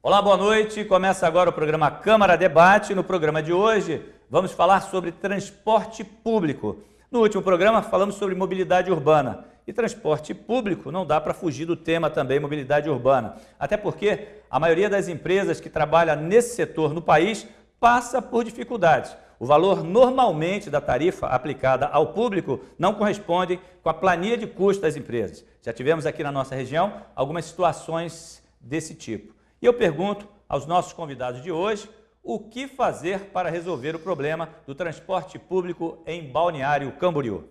Olá, boa noite. Começa agora o programa Câmara Debate. No programa de hoje, vamos falar sobre transporte público. No último programa, falamos sobre mobilidade urbana. E transporte público não dá para fugir do tema também mobilidade urbana. Até porque a maioria das empresas que trabalham nesse setor no país passa por dificuldades. O valor normalmente da tarifa aplicada ao público não corresponde com a planilha de custo das empresas. Já tivemos aqui na nossa região algumas situações desse tipo. E eu pergunto aos nossos convidados de hoje o que fazer para resolver o problema do transporte público em Balneário Camboriú.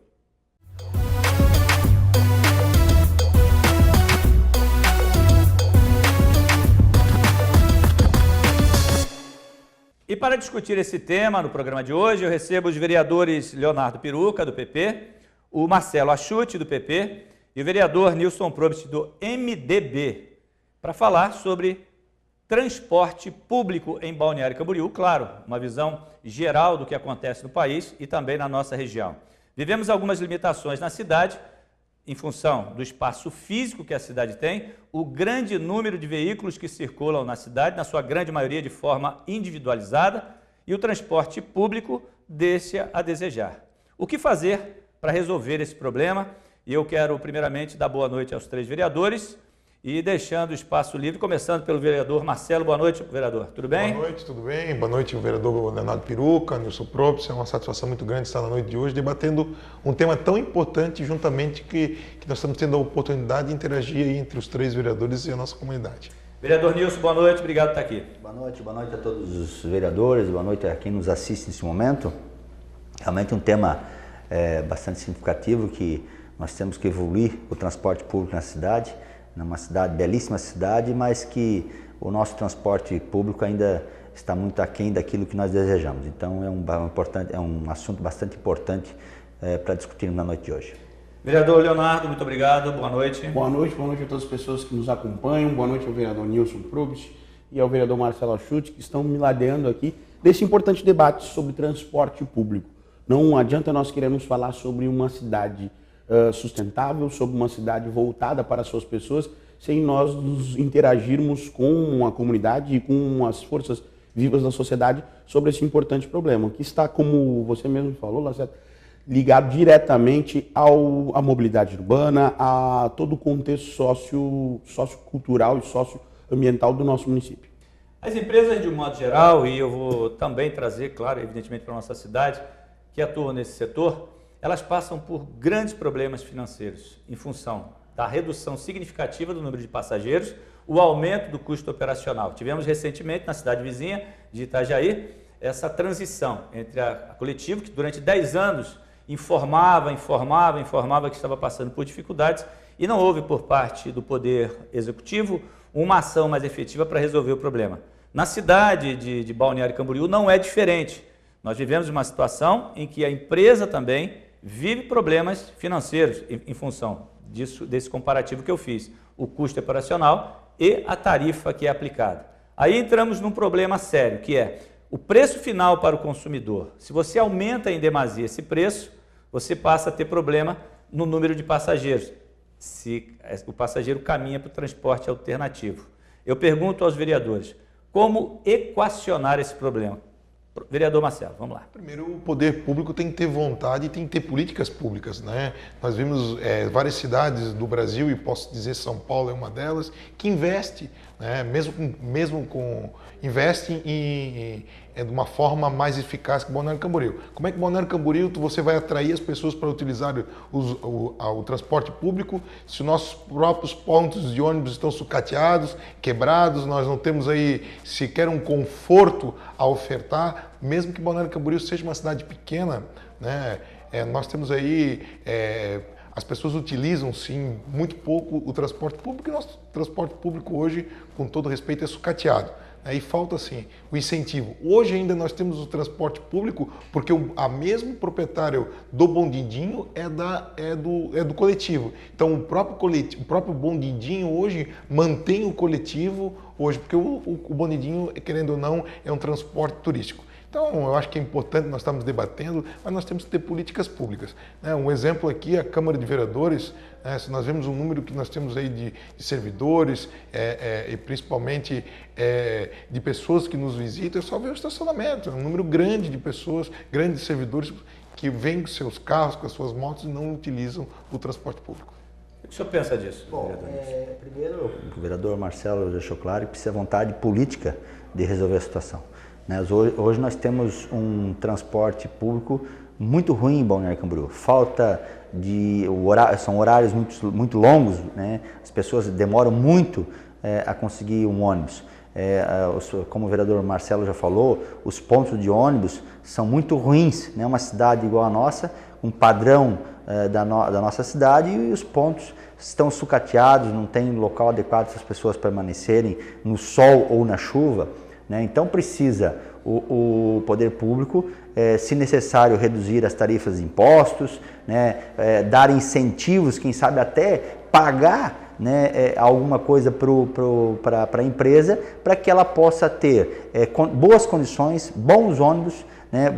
E para discutir esse tema no programa de hoje, eu recebo os vereadores Leonardo Piruca, do PP, o Marcelo Achuti, do PP, e o vereador Nilson Probst, do MDB, para falar sobre transporte público em Balneário Camboriú, claro, uma visão geral do que acontece no país e também na nossa região. Vivemos algumas limitações na cidade, em função do espaço físico que a cidade tem, o grande número de veículos que circulam na cidade, na sua grande maioria de forma individualizada, e o transporte público deixa a desejar. O que fazer para resolver esse problema? E eu quero primeiramente dar boa noite aos três vereadores, e deixando o espaço livre, começando pelo vereador Marcelo. Boa noite, vereador. Tudo bem? Boa noite, tudo bem? Boa noite, o vereador Leonardo Piruca, Nilson Probst. É uma satisfação muito grande estar na noite de hoje debatendo um tema tão importante juntamente que nós estamos tendo a oportunidade de interagir aí entre os três vereadores e a nossa comunidade. Vereador Nilson, boa noite, obrigado por estar aqui. Boa noite a todos os vereadores, boa noite a quem nos assiste nesse momento. Realmente um tema bastante significativo, que nós temos que evoluir o transporte público na cidade. Numa cidade, belíssima cidade, mas que o nosso transporte público ainda está muito aquém daquilo que nós desejamos. Então é um assunto bastante importante para discutirmos na noite de hoje. Vereador Leonardo, muito obrigado, boa noite. Boa noite a todas as pessoas que nos acompanham, boa noite ao vereador Nilson Probst e ao vereador Marcelo Achuti, que estão me ladeando aqui desse importante debate sobre transporte público. Não adianta nós queremos falar sobre uma cidade sustentável, sobre uma cidade voltada para as suas pessoas, sem nós nos interagirmos com a comunidade e com as forças vivas da sociedade sobre esse importante problema, que está, como você mesmo falou, Lacerda, ligado diretamente à mobilidade urbana, a todo o contexto sociocultural e socioambiental do nosso município. As empresas, de um modo geral, e eu vou também trazer, claro, evidentemente, para a nossa cidade, que atuam nesse setor, elas passam por grandes problemas financeiros em função da redução significativa do número de passageiros, o aumento do custo operacional. Tivemos recentemente na cidade vizinha de Itajaí essa transição entre a Coletivo, que durante 10 anos informava que estava passando por dificuldades, e não houve por parte do Poder Executivo uma ação mais efetiva para resolver o problema. Na cidade de Balneário Camboriú não é diferente. Nós vivemos uma situação em que a empresa também vive problemas financeiros em função desse comparativo que eu fiz, o custo operacional e a tarifa que é aplicada. Aí entramos num problema sério, que é o preço final para o consumidor. Se você aumenta em demasia esse preço, você passa a ter problema no número de passageiros, se o passageiro caminha para o transporte alternativo. Eu pergunto aos vereadores, como equacionar esse problema? Vereador Marcelo, vamos lá. Primeiro, o poder público tem que ter vontade e tem que ter políticas públicas, né? Nós vimos várias cidades do Brasil, e posso dizer São Paulo é uma delas, que investe, né? Investe de uma forma mais eficaz que Balneário Camboriú. Como é que Balneário Camboriú você vai atrair as pessoas para utilizar o transporte público se os nossos próprios pontos de ônibus estão sucateados, quebrados, nós não temos aí sequer um conforto a ofertar, mesmo que Balneário Camboriú seja uma cidade pequena, né? Nós temos aí, as pessoas utilizam sim muito pouco o transporte público, e nosso transporte público hoje, com todo respeito, é sucateado. Aí falta assim o incentivo. Hoje ainda nós temos o transporte público porque a mesmo proprietário do Bondindinho é do coletivo. Então o próprio Bondindinho hoje mantém o coletivo hoje, porque o Bondindinho, querendo ou não, é um transporte turístico. Então, eu acho que é importante, nós estamos debatendo, mas nós temos que ter políticas públicas. Um exemplo aqui, a Câmara de Vereadores, se nós vemos o número que nós temos aí de servidores e principalmente de pessoas que nos visitam, é só ver o estacionamento, é um número grande de pessoas, grandes servidores que vêm com seus carros, com as suas motos e não utilizam o transporte público. O que o senhor pensa disso? Bom, primeiro, o vereador Marcelo deixou claro que precisa vontade política de resolver a situação. Hoje nós temos um transporte público muito ruim em Balneário Camboriú. Falta de são horários muito longos, né? As pessoas demoram muito a conseguir um ônibus. Como o vereador Marcelo já falou, os pontos de ônibus são muito ruins, né? Uma cidade igual a nossa, um padrão da nossa cidade, e os pontos estão sucateados, não tem local adequado para as pessoas permanecerem no sol ou na chuva. Então precisa o poder público, se necessário, reduzir as tarifas de impostos, dar incentivos, quem sabe até pagar alguma coisa para a empresa, para que ela possa ter boas condições, bons ônibus,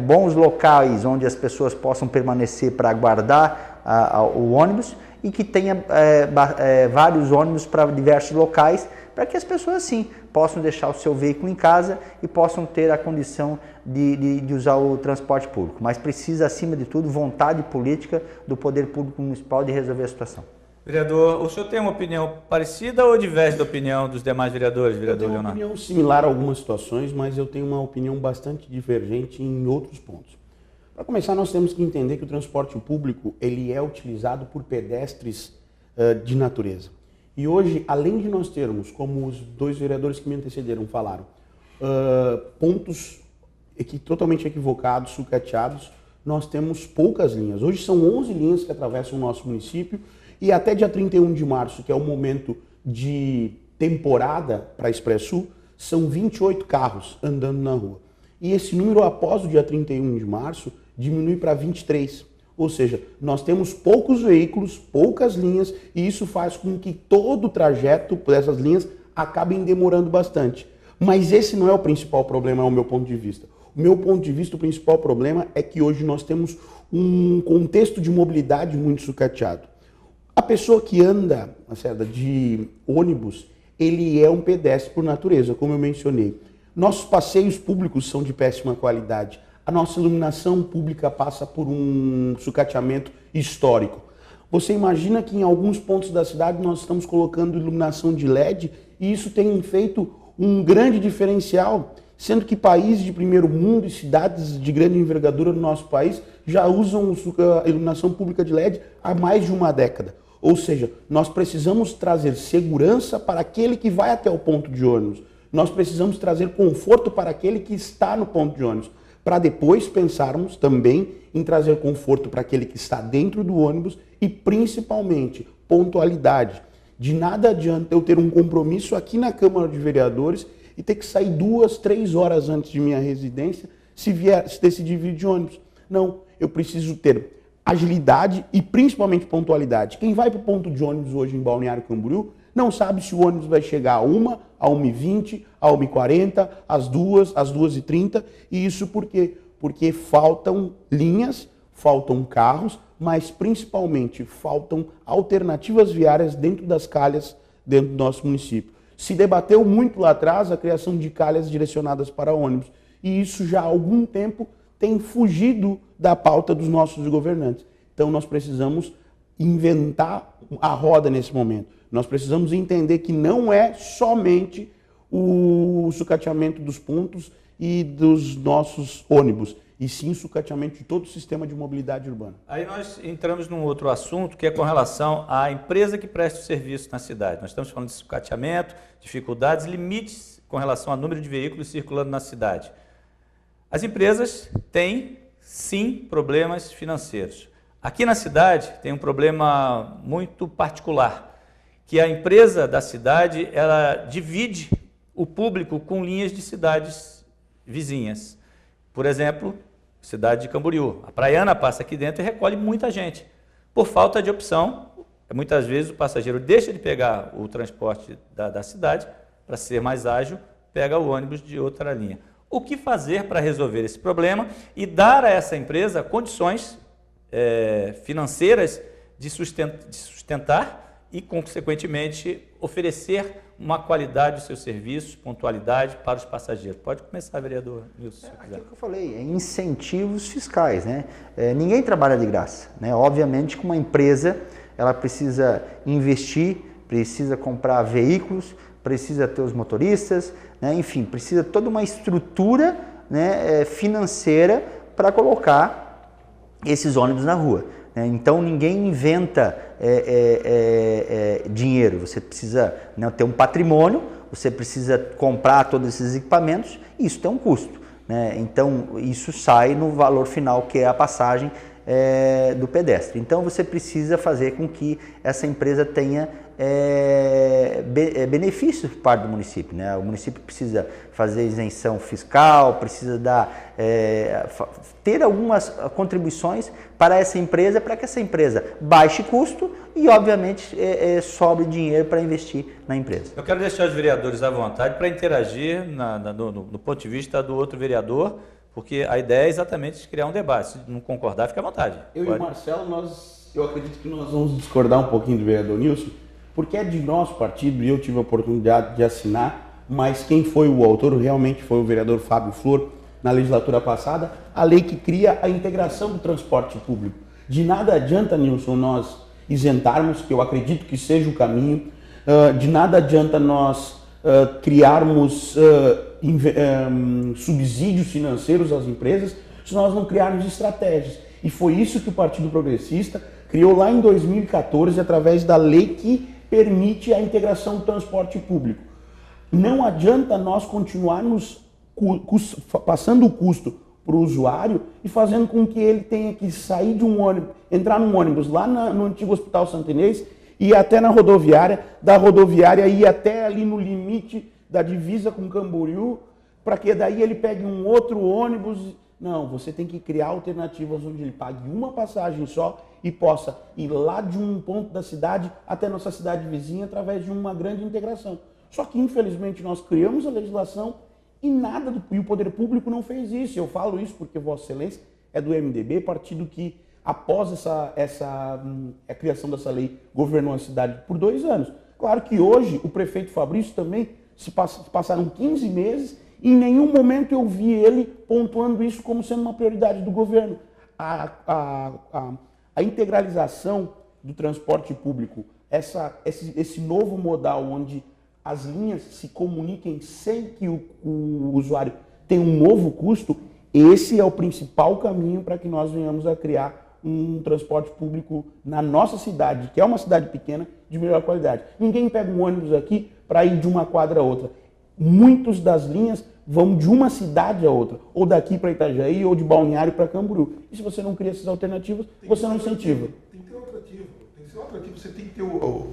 bons locais onde as pessoas possam permanecer para aguardar o ônibus, e que tenha vários ônibus para diversos locais, para que as pessoas, sim, possam deixar o seu veículo em casa e possam ter a condição de usar o transporte público. Mas precisa, acima de tudo, vontade política do Poder Público Municipal de resolver a situação. Vereador, o senhor tem uma opinião parecida ou diverge da opinião dos demais vereadores, vereador Leonardo? Eu tenho uma opinião similar a algumas situações, mas eu tenho uma opinião bastante divergente em outros pontos. Para começar, nós temos que entender que o transporte público ele é utilizado por pedestres de natureza. E hoje, além de nós termos, como os dois vereadores que me antecederam falaram, pontos totalmente equivocados, sucateados, nós temos poucas linhas. Hoje são 11 linhas que atravessam o nosso município, e até dia 31 de março, que é o momento de temporada para a Expressul, são 28 carros andando na rua. E esse número, após o dia 31 de março, diminui para 23. Ou seja, nós temos poucos veículos, poucas linhas, e isso faz com que todo o trajeto dessas linhas acabem demorando bastante. Mas esse não é o principal problema, ao meu ponto de vista. O meu ponto de vista, o principal problema é que hoje nós temos um contexto de mobilidade muito sucateado. A pessoa que anda, de ônibus, ele é um pedestre por natureza, como eu mencionei. Nossos passeios públicos são de péssima qualidade. A nossa iluminação pública passa por um sucateamento histórico. Você imagina que em alguns pontos da cidade nós estamos colocando iluminação de LED, e isso tem feito um grande diferencial, sendo que países de primeiro mundo e cidades de grande envergadura no nosso país já usam a iluminação pública de LED há mais de uma década. Ou seja, nós precisamos trazer segurança para aquele que vai até o ponto de ônibus. Nós precisamos trazer conforto para aquele que está no ponto de ônibus, para depois pensarmos também em trazer conforto para aquele que está dentro do ônibus e, principalmente, pontualidade. De nada adianta eu ter um compromisso aqui na Câmara de Vereadores e ter que sair 2, 3 horas antes de minha residência se decidir vir de ônibus. Não, eu preciso ter agilidade e principalmente pontualidade. Quem vai para o ponto de ônibus hoje em Balneário Camboriú não sabe se o ônibus vai chegar a 1, a 1h20, a 1h40, às 2, às 2h30. E isso por quê? Porque faltam linhas, faltam carros, mas principalmente faltam alternativas viárias dentro das calhas dentro do nosso município. Se debateu muito lá atrás a criação de calhas direcionadas para ônibus. E isso já há algum tempo tem fugido da pauta dos nossos governantes. Então nós precisamos inventar a roda nesse momento. Nós precisamos entender que não é somente o sucateamento dos pontos e dos nossos ônibus, e sim o sucateamento de todo o sistema de mobilidade urbana. Aí nós entramos num outro assunto, que é com relação à empresa que presta o serviço na cidade. Nós estamos falando de sucateamento, dificuldades, limites com relação ao número de veículos circulando na cidade. As empresas têm, sim, problemas financeiros. Aqui na cidade tem um problema muito particular, que a empresa da cidade, ela divide o público com linhas de cidades vizinhas. Por exemplo, cidade de Camboriú. A Praiana passa aqui dentro e recolhe muita gente. Por falta de opção, muitas vezes o passageiro deixa de pegar o transporte da cidade, para ser mais ágil, pega o ônibus de outra linha. o que fazer para resolver esse problema e dar a essa empresa condições financeiras de sustentar e, consequentemente, oferecer uma qualidade do seu serviço, pontualidade para os passageiros. Pode começar, vereador Nilson. Aquilo que eu falei, incentivos fiscais, né? Ninguém trabalha de graça, né? Obviamente que uma empresa, ela precisa investir, precisa comprar veículos, precisa ter os motoristas, né? Enfim, precisa toda uma estrutura, né, financeira para colocar esses ônibus na rua. Então ninguém inventa dinheiro, você precisa, né, ter um patrimônio, você precisa comprar todos esses equipamentos e isso tem um custo, né? Então isso sai no valor final, que é a passagem do pedestre. Então você precisa fazer com que essa empresa tenha benefícios por parte do município, né? O município precisa fazer isenção fiscal, precisa ter algumas contribuições para essa empresa, para que essa empresa baixe custo e, obviamente, sobre dinheiro para investir na empresa. Eu quero deixar os vereadores à vontade para interagir no ponto de vista do outro vereador, porque a ideia é exatamente criar um debate. Se não concordar, fica à vontade. Eu e o Marcelo, eu acredito que nós vamos discordar um pouquinho do vereador Nilson, porque é de nosso partido e eu tive a oportunidade de assinar, mas quem foi o autor realmente foi o vereador Fábio Flor, na legislatura passada, a lei que cria a integração do transporte público. De nada adianta, Nilson, nós isentarmos, que eu acredito que seja o caminho, de nada adianta nós criarmos subsídios financeiros às empresas se nós não criarmos estratégias. E foi isso que o Partido Progressista criou lá em 2014, através da lei que permite a integração do transporte público. Não adianta nós continuarmos passando o custo para o usuário e fazendo com que ele tenha que sair de um ônibus, entrar num ônibus lá no antigo Hospital Santo Inês e ir até na rodoviária, da rodoviária ir até ali no limite da divisa com Camboriú, para que daí ele pegue um outro ônibus. Não, você tem que criar alternativas onde ele pague uma passagem só e possa ir lá de um ponto da cidade até nossa cidade vizinha através de uma grande integração. Só que, infelizmente, nós criamos a legislação e o poder público não fez isso. Eu falo isso porque Vossa Excelência é do MDB, partido que, após a criação dessa lei, governou a cidade por 2 anos. Claro que hoje o prefeito Fabrício também passaram 15 meses e em nenhum momento eu vi ele pontuando isso como sendo uma prioridade do governo. A integralização do transporte público, esse novo modal onde as linhas se comuniquem sem que o usuário tenha um novo custo, esse é o principal caminho para que nós venhamos a criar um transporte público na nossa cidade, que é uma cidade pequena, de melhor qualidade. Ninguém pega um ônibus aqui para ir de uma quadra a outra. Muitas das linhas vão de uma cidade a outra, ou daqui para Itajaí, ou de Balneário para Camboriú. E se você não cria essas alternativas, você não incentiva. Tem que ter um atrativo. Você tem que ter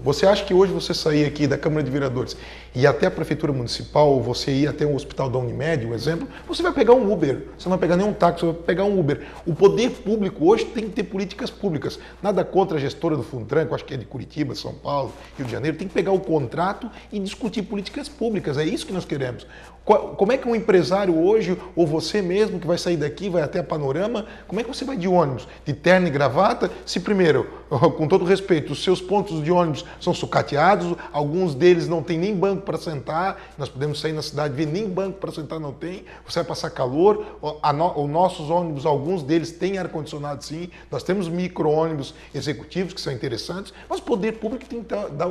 Você acha que hoje você sair aqui da Câmara de Vereadores e ir até a Prefeitura Municipal, ou você ir até o Hospital da Unimed, um exemplo, você vai pegar um Uber, você não vai pegar nenhum táxi, você vai pegar um Uber. O poder público hoje tem que ter políticas públicas. Nada contra a gestora do Funtran, que eu acho que é de Curitiba, São Paulo, Rio de Janeiro, tem que pegar o contrato e discutir políticas públicas. É isso que nós queremos. Como é que um empresário hoje, ou você mesmo que vai sair daqui, vai até a Panorama, como é que você vai de ônibus, de terno e gravata, se primeiro, com todo respeito, os seus pontos de ônibus são sucateados, alguns deles não tem nem banco para sentar, nós podemos sair na cidade e ver nem banco para sentar não tem, você vai passar calor, os nossos ônibus, alguns deles têm ar-condicionado sim, nós temos micro-ônibus executivos que são interessantes, mas o poder público tem que dar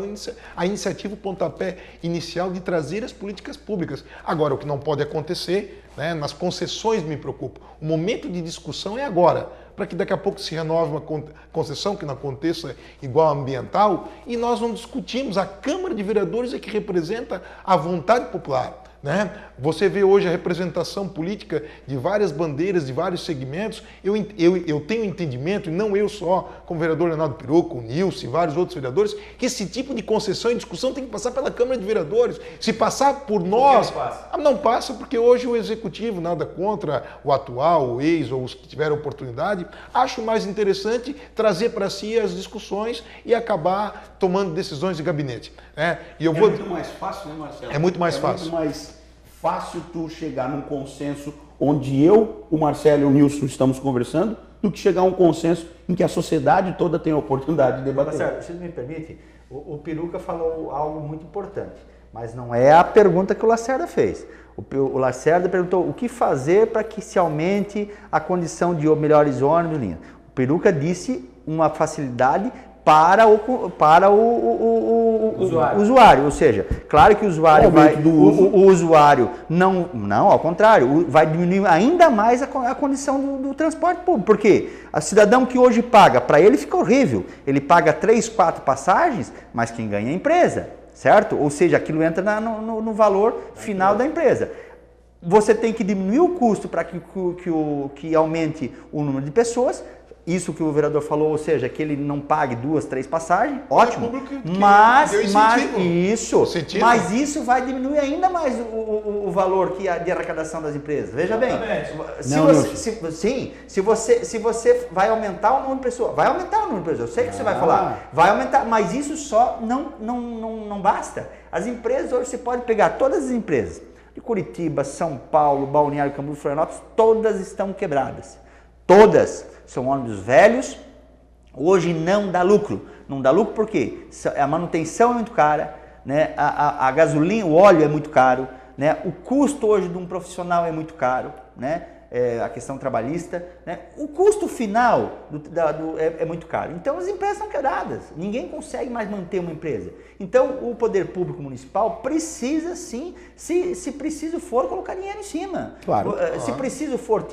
a iniciativa, o pontapé inicial de trazer as políticas públicas. Agora, o que não pode acontecer, né, nas concessões me preocupa. O momento de discussão é agora, para que daqui a pouco se renove uma concessão, que não aconteça igual a ambiental, e nós não discutimos. A Câmara de Vereadores é que representa a vontade popular. Né? Você vê hoje a representação política de várias bandeiras, de vários segmentos. Eu tenho entendimento, e não eu só, como o vereador Leonardo Piroco, o Nilson e vários outros vereadores, que esse tipo de concessão e discussão tem que passar pela Câmara de Vereadores. Se passar por nós, não passa, porque hoje o Executivo, nada contra o atual, o ex ou os que tiveram oportunidade, acho mais interessante trazer para si as discussões e acabar tomando decisões de gabinete. Né? E eu muito mais fácil, né, Marcelo? É muito mais fácil. Muito mais fácil tu chegar num consenso onde eu, o Marcelo e o Nilson estamos conversando, do que chegar a um consenso em que a sociedade toda tem a oportunidade de debater. Marcelo, se me permite, o Peruca falou algo muito importante, mas não é a pergunta que o Lacerda fez. O Lacerda perguntou o que fazer para que se aumente a condição de melhores ônibus, linha. O Peruca disse uma facilidade para o usuário, ou seja, claro que o usuário o usuário não, ao contrário, vai diminuir ainda mais a condição do transporte público, porque o cidadão que hoje paga, para ele fica horrível, ele paga 3, 4 passagens, mas quem ganha é a empresa, certo? Ou seja, aquilo entra no valor final da empresa. Você tem que diminuir o custo para que aumente o número de pessoas. Isso que o vereador falou, ou seja, que ele não pague 2, 3 passagens, ótimo. Mas isso vai diminuir ainda mais o valor de arrecadação das empresas. Veja bem, se você vai aumentar o número de pessoas, eu sei que você vai falar, vai aumentar, mas isso só não basta. As empresas hoje, você pode pegar todas as empresas de Curitiba, São Paulo, Balneário Camboriú, Florianópolis, todas estão quebradas. Todas são ônibus velhos, hoje não dá lucro. Não dá lucro porque a manutenção é muito cara, né? A gasolina, o óleo é muito caro, né? O custo hoje de um profissional é muito caro, né? A questão trabalhista, né? O custo final é muito caro. Então as empresas são quebradas, ninguém consegue mais manter uma empresa. Então o poder público municipal precisa sim, se preciso for, colocar dinheiro em cima. Claro. Se preciso for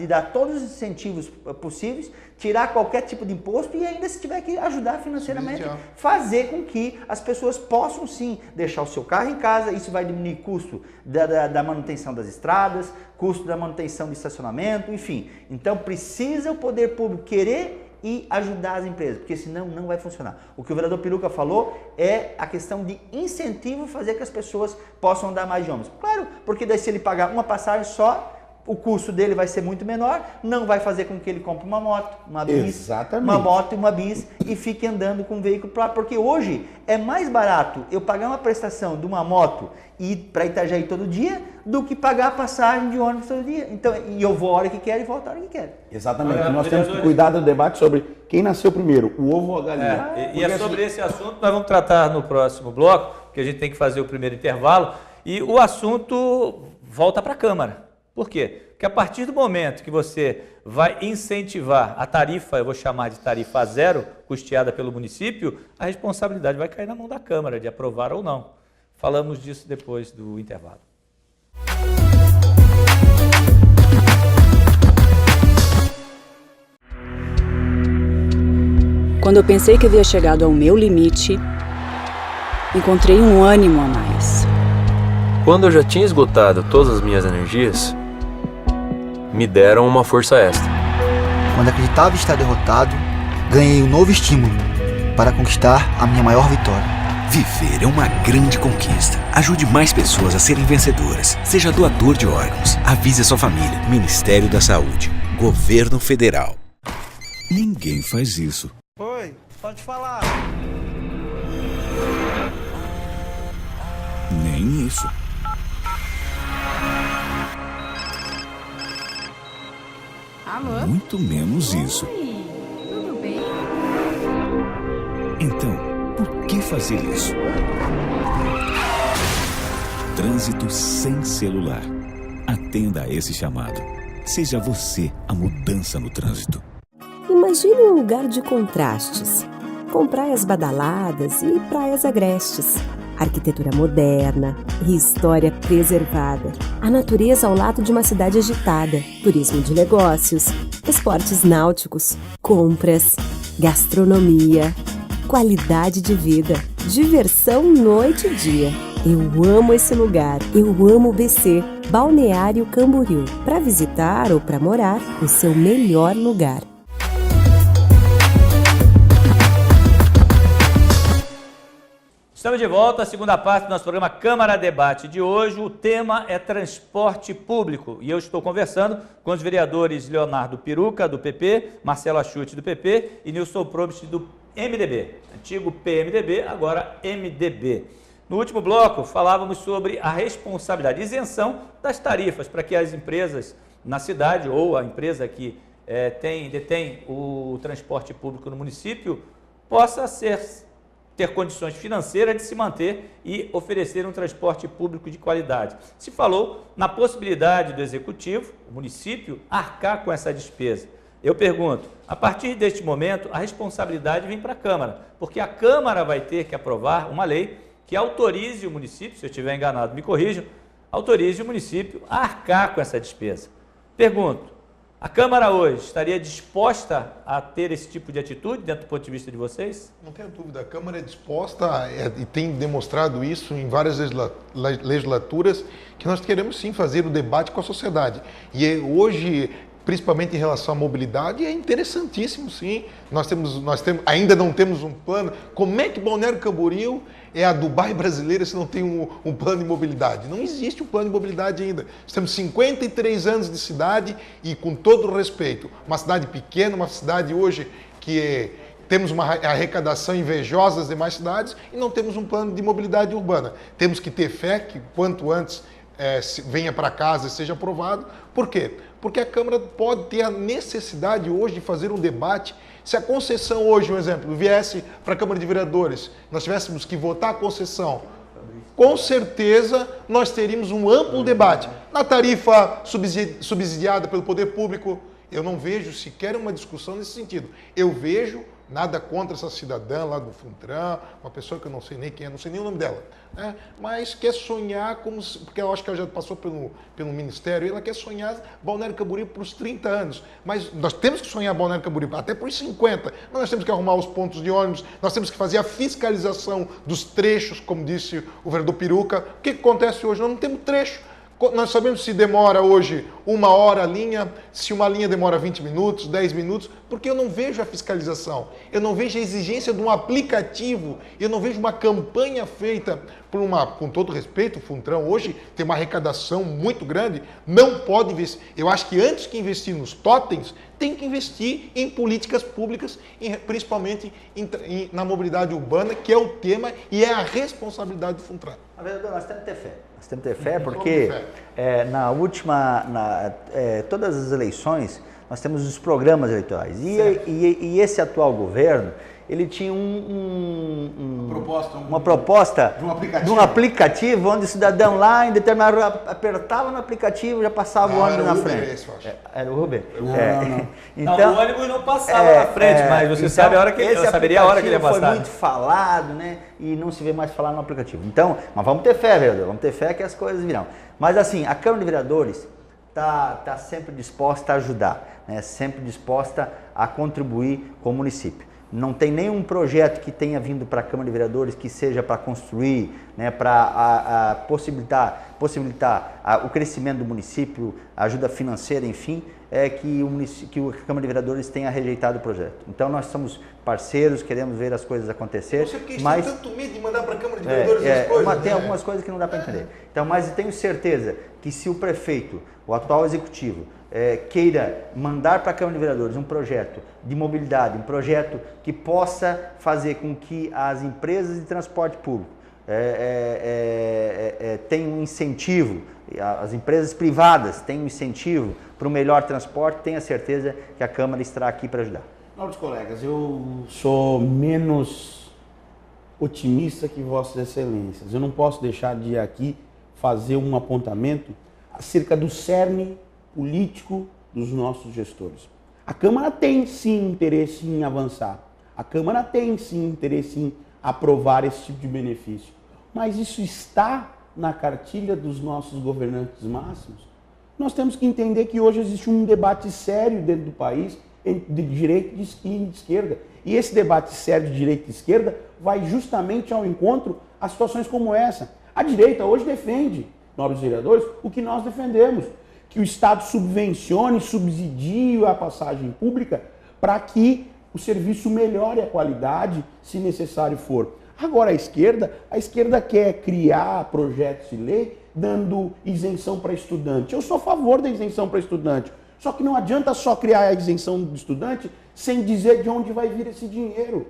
dar todos os incentivos possíveis, tirar qualquer tipo de imposto e ainda se tiver que ajudar financeiramente, fazer com que as pessoas possam sim deixar o seu carro em casa, isso vai diminuir custo da manutenção das estradas, custo da manutenção do estacionamento, enfim. Então precisa o poder público querer e ajudar as empresas, porque senão não vai funcionar. O que o vereador Peruca falou é a questão de incentivo, fazer que as pessoas possam andar mais de ônibus. Claro, porque daí se ele pagar uma passagem só, o custo dele vai ser muito menor, não vai fazer com que ele compre uma moto, uma bis, uma moto e uma bis e fique andando com um veículo para, porque hoje é mais barato eu pagar uma prestação de uma moto e ir para Itajaí todo dia do que pagar a passagem de ônibus todo dia. Então, e eu vou a hora que quero e volto a hora que quero. Exatamente. Nós temos que cuidar do debate sobre quem nasceu primeiro, o ovo ou a galinha. E é sobre esse assunto nós vamos tratar no próximo bloco, que a gente tem que fazer o primeiro intervalo, e o assunto volta para a Câmara. Por quê? Porque a partir do momento que você vai incentivar a tarifa, eu vou chamar de tarifa zero, custeada pelo município, a responsabilidade vai cair na mão da Câmara de aprovar ou não. Falamos disso depois do intervalo. Quando eu pensei que havia chegado ao meu limite, encontrei um ânimo a mais. Quando eu já tinha esgotado todas as minhas energias, me deram uma força extra. Quando acreditava estar derrotado, ganhei um novo estímulo para conquistar a minha maior vitória. Viver é uma grande conquista. Ajude mais pessoas a serem vencedoras. Seja doador de órgãos. Avise a sua família. Ministério da Saúde. Governo Federal. Ninguém faz isso. Oi, pode falar. Nem isso. Alô? Muito menos isso. Oi, tudo bem? Então, por que fazer isso? Trânsito sem celular. Atenda a esse chamado. Seja você a mudança no trânsito. Imagine um lugar de contrastes, com praias badaladas e praias agrestes. Arquitetura moderna e história preservada. A natureza ao lado de uma cidade agitada. Turismo de negócios, esportes náuticos, compras, gastronomia, qualidade de vida, diversão noite e dia. Eu amo esse lugar. Eu amo o BC, Balneário Camboriú. Para visitar ou para morar, o seu melhor lugar. Estamos de volta à segunda parte do nosso programa Câmara Debate de hoje. O tema é transporte público e eu estou conversando com os vereadores Leonardo Peruca, do PP, Marcelo Achute, do PP e Nilson Probst, do MDB. Antigo PMDB, agora MDB. No último bloco, falávamos sobre a responsabilidade, isenção das tarifas para que as empresas na cidade ou a empresa que detém o transporte público no município possa ter condições financeiras de se manter e oferecer um transporte público de qualidade. Se falou na possibilidade do executivo, o município, arcar com essa despesa. Eu pergunto, a partir deste momento, a responsabilidade vem para a Câmara, porque a Câmara vai ter que aprovar uma lei que autorize o município, se eu estiver enganado, me corrijam, autorize o município a arcar com essa despesa. Pergunto, a Câmara hoje estaria disposta a ter esse tipo de atitude dentro do ponto de vista de vocês? Não tenho dúvida, a Câmara é disposta e tem demonstrado isso em várias legislaturas, que nós queremos sim fazer o debate com a sociedade. E hoje, principalmente em relação à mobilidade, é interessantíssimo sim. Nós ainda não temos um plano. Como é que Balneário Camboriú é a Dubai brasileira se não tem um plano de mobilidade? Não existe um plano de mobilidade ainda. Nós temos 53 anos de cidade e, com todo o respeito, uma cidade pequena, uma cidade hoje que temos uma arrecadação invejosa das demais cidades e não temos um plano de mobilidade urbana. Temos que ter fé que quanto antes venha para casa e seja aprovado. Por quê? Porque a Câmara pode ter a necessidade hoje de fazer um debate. Se a concessão hoje, um exemplo, viesse para a Câmara de Vereadores, nós tivéssemos que votar a concessão, com certeza nós teríamos um amplo debate. Na tarifa subsidiada pelo poder público, eu não vejo sequer uma discussão nesse sentido. Eu vejo nada contra essa cidadã lá do Funtran, uma pessoa que eu não sei nem quem é, não sei nem o nome dela, né? Mas quer sonhar, porque eu acho que ela já passou pelo Ministério, e ela quer sonhar Balneário Camboriú por uns 30 anos. Mas nós temos que sonhar Balneário Camboriú até por 50. Mas nós temos que arrumar os pontos de ônibus, nós temos que fazer a fiscalização dos trechos, como disse o vereador Peruca. O que acontece hoje? Nós não temos trecho. Nós sabemos se demora hoje 1 hora a linha, se uma linha demora 20 minutos, 10 minutos, porque eu não vejo a fiscalização, eu não vejo a exigência de um aplicativo, eu não vejo uma campanha feita com todo respeito, o Funtran hoje tem uma arrecadação muito grande, não pode investir. Eu acho que antes que investir nos totens, tem que investir em políticas públicas, principalmente na mobilidade urbana, que é o tema e é a responsabilidade do Funtran. Vereador, nós temos que ter fé. Nós temos que ter fé porque todas as eleições nós temos os programas eleitorais. E esse atual governo, ele tinha uma proposta de um aplicativo onde o cidadão lá, em determinado apertava no aplicativo, já passava o ônibus na frente. Era o Uber? Não. Então, o ônibus não passava na frente, mas você sabe a hora que ele saberia a hora que ele ia passar. Foi muito falado, né? E não se vê mais falar no aplicativo. Então, mas vamos ter fé, vereador, vamos ter fé que as coisas virão. Mas assim, a Câmara de Vereadores está sempre disposta a ajudar, né? Sempre disposta a contribuir com o município. Não tem nenhum projeto que tenha vindo para a Câmara de Vereadores que seja para construir, né, para possibilitar o crescimento do município, a ajuda financeira, enfim, que a Câmara de Vereadores tenha rejeitado o projeto. Então nós somos parceiros, queremos ver as coisas acontecer. Você tem tanto medo de mandar para a Câmara de Vereadores as coisas? Tem algumas coisas que não dá para entender. Então, mas eu tenho certeza que se o prefeito, o atual executivo, queira mandar para a Câmara de Vereadores um projeto de mobilidade, um projeto que possa fazer com que as empresas de transporte público tenham um incentivo, as empresas privadas tenham um incentivo para o melhor transporte, tenha certeza que a Câmara estará aqui para ajudar. Nobres colegas, eu sou menos otimista que Vossas Excelências. Eu não posso deixar de aqui fazer um apontamento acerca do cerne político dos nossos gestores. A Câmara tem sim interesse em avançar, a Câmara tem sim interesse em aprovar esse tipo de benefício, mas isso está na cartilha dos nossos governantes máximos. Nós temos que entender que hoje existe um debate sério dentro do país de direita e de esquerda, e esse debate sério de direita e esquerda vai justamente ao encontro a situações como essa. A direita hoje defende, nobres vereadores, o que nós defendemos, que o Estado subvencione, subsidie a passagem pública para que o serviço melhore a qualidade, se necessário for. Agora a esquerda quer criar projetos de lei dando isenção para estudante. Eu sou a favor da isenção para estudante, só que não adianta só criar a isenção do estudante sem dizer de onde vai vir esse dinheiro.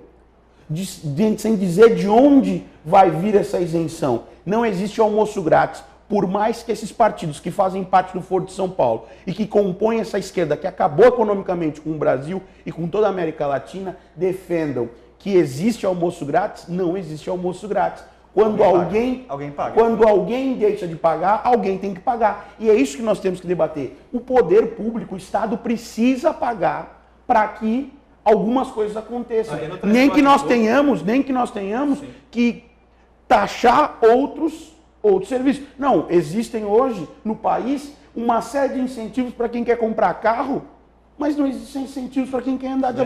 sem dizer de onde vai vir essa isenção. Não existe almoço grátis. Por mais que esses partidos que fazem parte do Foro de São Paulo e que compõem essa esquerda que acabou economicamente com o Brasil e com toda a América Latina, defendam que existe almoço grátis, não existe almoço grátis. Quando alguém paga. Quando alguém deixa de pagar, alguém tem que pagar. E é isso que nós temos que debater. O poder público, o Estado precisa pagar para que algumas coisas aconteçam. Nem que nós tenhamos Sim. que taxar outros serviços. Não, existem hoje no país uma série de incentivos para quem quer comprar carro, mas não existem incentivos para quem quer andar de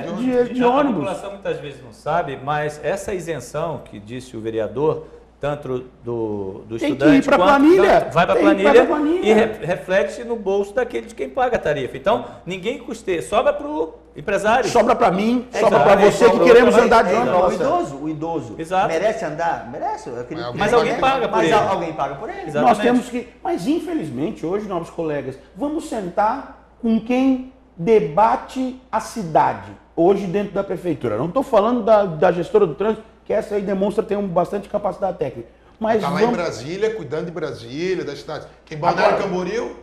ônibus. A população muitas vezes não sabe, mas essa isenção que disse o vereador, tanto do estudante tem que ir para a planilha. Vai para a planilha e reflete no bolso daquele de quem paga a tarifa. Então, ninguém custeia, sobra para o empresário. Sobra para mim, sobra para você que queremos andar de ônibus. O idoso Exato. merece andar? Merece. Mas alguém paga por ele. Alguém paga por ele. Nós temos que... Mas, infelizmente, hoje, nobres colegas, vamos sentar com quem debate a cidade, hoje dentro da prefeitura. Não estou falando da gestora do trânsito, que essa aí demonstra ter bastante capacidade técnica. Mas está lá em Brasília, cuidando de Brasília, da cidade. Quem Balneário Camboriú,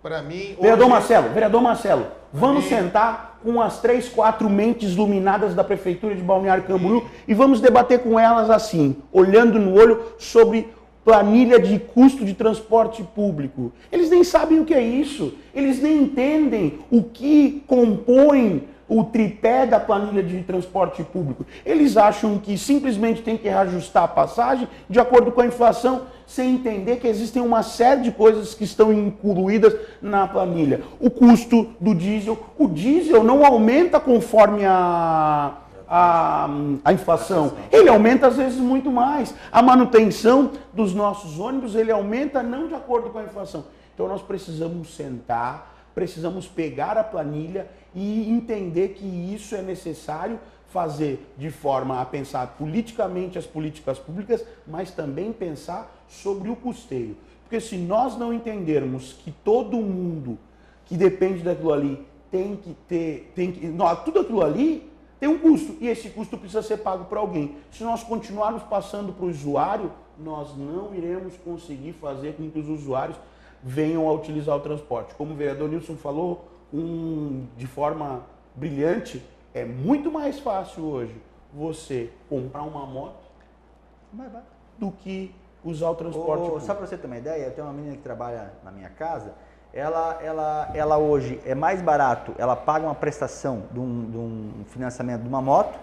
para mim... Vereador Marcelo, vamos sentar com as 3, 4 mentes iluminadas da Prefeitura de Balneário Camboriú e vamos debater com elas assim, olhando no olho sobre planilha de custo de transporte público. Eles nem sabem o que é isso, eles nem entendem o que compõe o tripé da planilha de transporte público. Eles acham que simplesmente tem que reajustar a passagem de acordo com a inflação, sem entender que existem uma série de coisas que estão incluídas na planilha. O custo do diesel. O diesel não aumenta conforme a inflação. Ele aumenta às vezes muito mais. A manutenção dos nossos ônibus, ele aumenta não de acordo com a inflação. Então nós precisamos sentar, precisamos pegar a planilha e entender que isso é necessário fazer de forma a pensar politicamente as políticas públicas, mas também pensar sobre o custeio. Porque se nós não entendermos que todo mundo que depende daquilo ali tudo aquilo ali tem um custo, e esse custo precisa ser pago por alguém. Se nós continuarmos passando para o usuário, nós não iremos conseguir fazer com que os usuários venham a utilizar o transporte. Como o vereador Nilson falou, de forma brilhante, é muito mais fácil hoje você comprar uma moto do que usar o transporte público. Só para você ter uma ideia, eu tenho uma menina que trabalha na minha casa, ela hoje é mais barato, ela paga uma prestação de um financiamento de uma moto,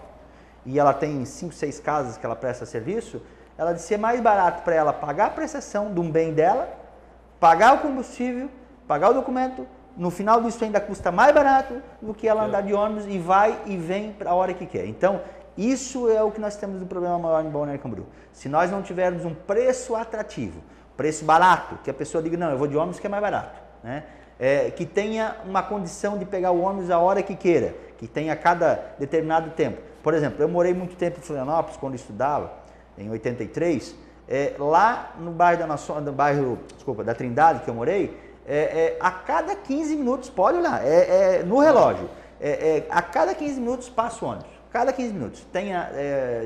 e ela tem 5, 6 casas que ela presta serviço, ela disse que é mais barato para ela pagar a prestação de um bem dela, pagar o combustível, pagar o documento, no final disso ainda custa mais barato do que ela andar de ônibus e vai e vem para a hora que quer. Então, isso é o que nós temos um problema maior em Balneário Camboriú. Se nós não tivermos um preço atrativo, preço barato, que a pessoa diga, não, eu vou de ônibus que é mais barato, né? Que tenha uma condição de pegar o ônibus a hora que queira, que tenha a cada determinado tempo. Por exemplo, eu morei muito tempo em Florianópolis, quando eu estudava, em 83, lá no bairro da Trindade, que eu morei, a cada 15 minutos, pode olhar, no relógio, a cada 15 minutos passa o ônibus, cada 15 minutos, tem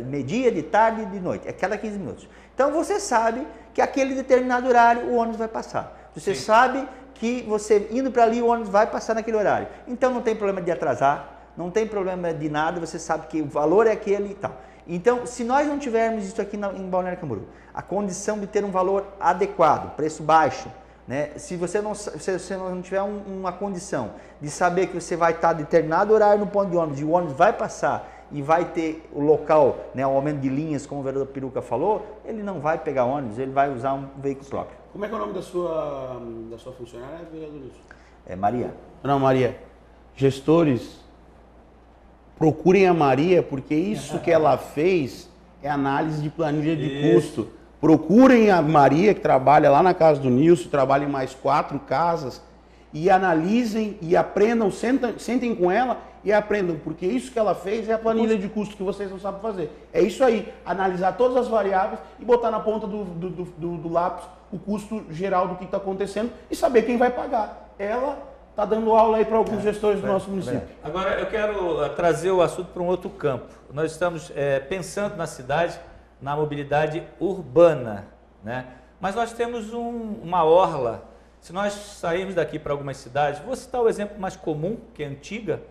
meio-dia, de tarde e de noite, cada 15 minutos. Então você sabe que aquele determinado horário o ônibus vai passar, você Sim. sabe que você indo para ali o ônibus vai passar naquele horário, então não tem problema de atrasar, não tem problema de nada, você sabe que o valor é aquele e tal. Então, se nós não tivermos isso aqui em Balneário Camboriú, a condição de ter um valor adequado, preço baixo, né? Se você não tiver uma condição de saber que você vai estar a determinado horário no ponto de ônibus e o ônibus vai passar e vai ter o local, né, o aumento de linhas, como o vereador Peruca falou, ele não vai pegar ônibus, ele vai usar um veículo próprio. Como é que é o nome da sua funcionária, vereador Wilson? Maria. Não, Maria. Gestores, procurem a Maria, porque isso que ela fez é análise de planilha de custo. Procurem a Maria, que trabalha lá na casa do Nilson, trabalha em mais 4 casas, e analisem e aprendam, sentem com ela e aprendam, porque isso que ela fez é a planilha de custo que vocês não sabem fazer. É isso aí, analisar todas as variáveis e botar na ponta do lápis o custo geral do que está acontecendo e saber quem vai pagar. Ela está dando aula aí para alguns gestores do nosso município. Agora, eu quero trazer o assunto para um outro campo. Nós estamos pensando na cidade, na mobilidade urbana, né? Mas nós temos uma orla. Se nós sairmos daqui para algumas cidades, vou citar o exemplo mais comum, que é antiga,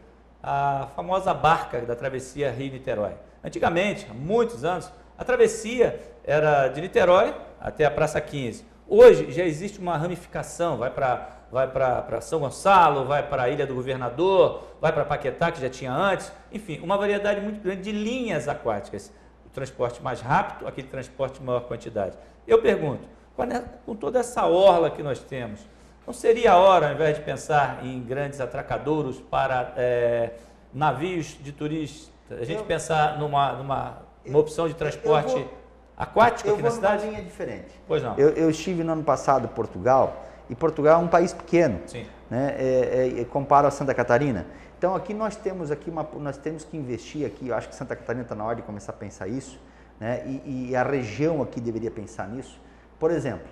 a famosa barca da travessia Rio-Niterói. Antigamente, há muitos anos, a travessia era de Niterói até a Praça 15. Hoje já existe uma ramificação, vai para São Gonçalo, vai para a Ilha do Governador, vai para Paquetá, que já tinha antes, enfim, uma variedade muito grande de linhas aquáticas. O transporte mais rápido, aquele transporte de maior quantidade. Eu pergunto, com toda essa orla que nós temos, não seria a hora, ao invés de pensar em grandes atracadouros para navios de turistas, a gente pensar numa opção de transporte aquático aqui na cidade? Eu vou numa linha diferente. Pois não. Eu estive no ano passado em Portugal, e Portugal é um país pequeno, sim, né? Comparo a Santa Catarina. Então aqui nós temos que investir aqui, eu acho que Santa Catarina está na hora de começar a pensar isso, né? E a região aqui deveria pensar nisso. Por exemplo,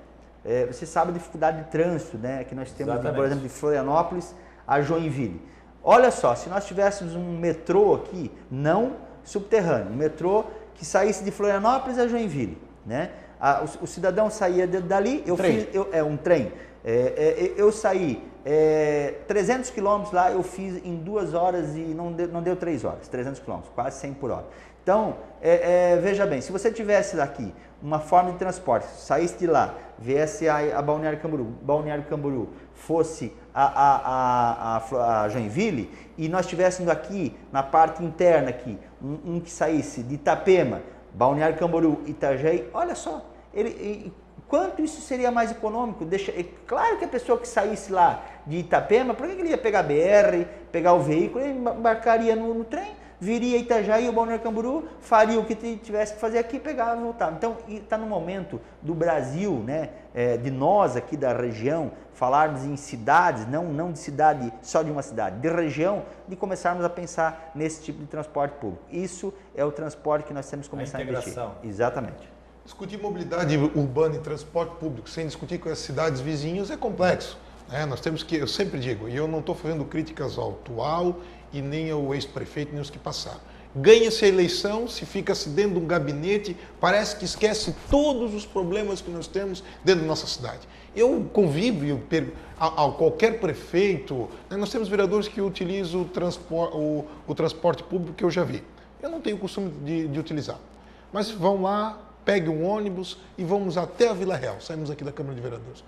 você sabe a dificuldade de trânsito, né, que nós temos, por exemplo, de Florianópolis a Joinville. Olha só, se nós tivéssemos um metrô aqui, não subterrâneo, um metrô que saísse de Florianópolis a Joinville, né? O cidadão saía dali, um trem. Eu saí 300 quilômetros lá, eu fiz em 2 horas e não deu 3 horas, 300 quilômetros, quase 100 por hora. Então, veja bem, se você tivesse daqui uma forma de transporte, saísse de lá, viesse a Balneário Camboriú, fosse a Joinville, e nós tivéssemos aqui, na parte interna aqui, um que saísse de Itapema, Balneário Camboriú, Itajaí, olha só, quanto isso seria mais econômico? Claro que a pessoa que saísse lá de Itapema, por que ele ia pegar a BR, pegar o veículo, ele embarcaria no trem, viria a Itajaí ou Balneário Camboriú, faria o que tivesse que fazer aqui, pegava e voltava. Então, está no momento do Brasil, né, de nós aqui da região, falarmos em cidades, não de cidade, só de uma cidade, de região, de começarmos a pensar nesse tipo de transporte público. Isso é o transporte que nós temos que começar a investir. Exatamente. Discutir mobilidade urbana e transporte público sem discutir com as cidades vizinhas é complexo. Nós temos que, eu sempre digo, e eu não estou fazendo críticas ao atual e nem ao ex-prefeito, nem os que passaram. Ganha-se a eleição, se fica-se dentro de um gabinete, parece que esquece todos os problemas que nós temos dentro da nossa cidade. Eu convivo e a qualquer prefeito, nós temos vereadores que utilizam o transporte público que eu já vi. Eu não tenho o costume de utilizar, mas vão lá, peguem um ônibus e vamos até a Vila Real, saímos aqui da Câmara de Vereadores.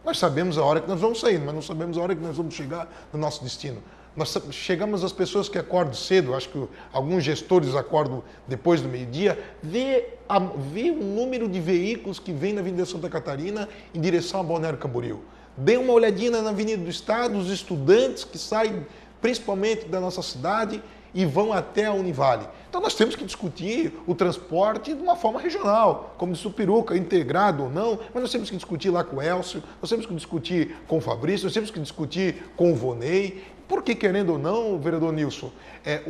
Nós sabemos a hora que nós vamos sair, mas não sabemos a hora que nós vamos chegar no nosso destino. Nós chegamos às pessoas que acordam cedo, acho que alguns gestores acordam depois do meio-dia, vê o número de veículos que vem na Avenida Santa Catarina em direção a Balneário Camboriú. Dê uma olhadinha na Avenida do Estado, os estudantes que saem principalmente da nossa cidade e vão até a Univale. Então nós temos que discutir o transporte de uma forma regional, como de Supiruca, integrado ou não, mas nós temos que discutir lá com o Elcio, nós temos que discutir com o Fabrício, nós temos que discutir com o Vonei, porque querendo ou não, vereador Nilson,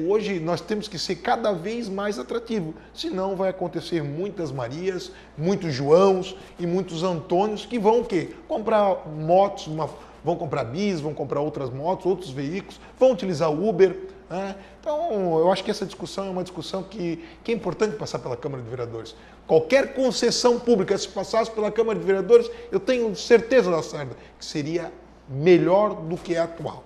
hoje nós temos que ser cada vez mais atrativo, senão vai acontecer muitas Marias, muitos Joãos e muitos Antônios que vão o quê? Comprar motos, vão comprar bis, vão comprar outras motos, outros veículos, vão utilizar o Uber. Então, eu acho que essa discussão é uma discussão que é importante passar pela Câmara de Vereadores. Qualquer concessão pública, se passasse pela Câmara de Vereadores, eu tenho certeza, Lacerda, que seria melhor do que é atual.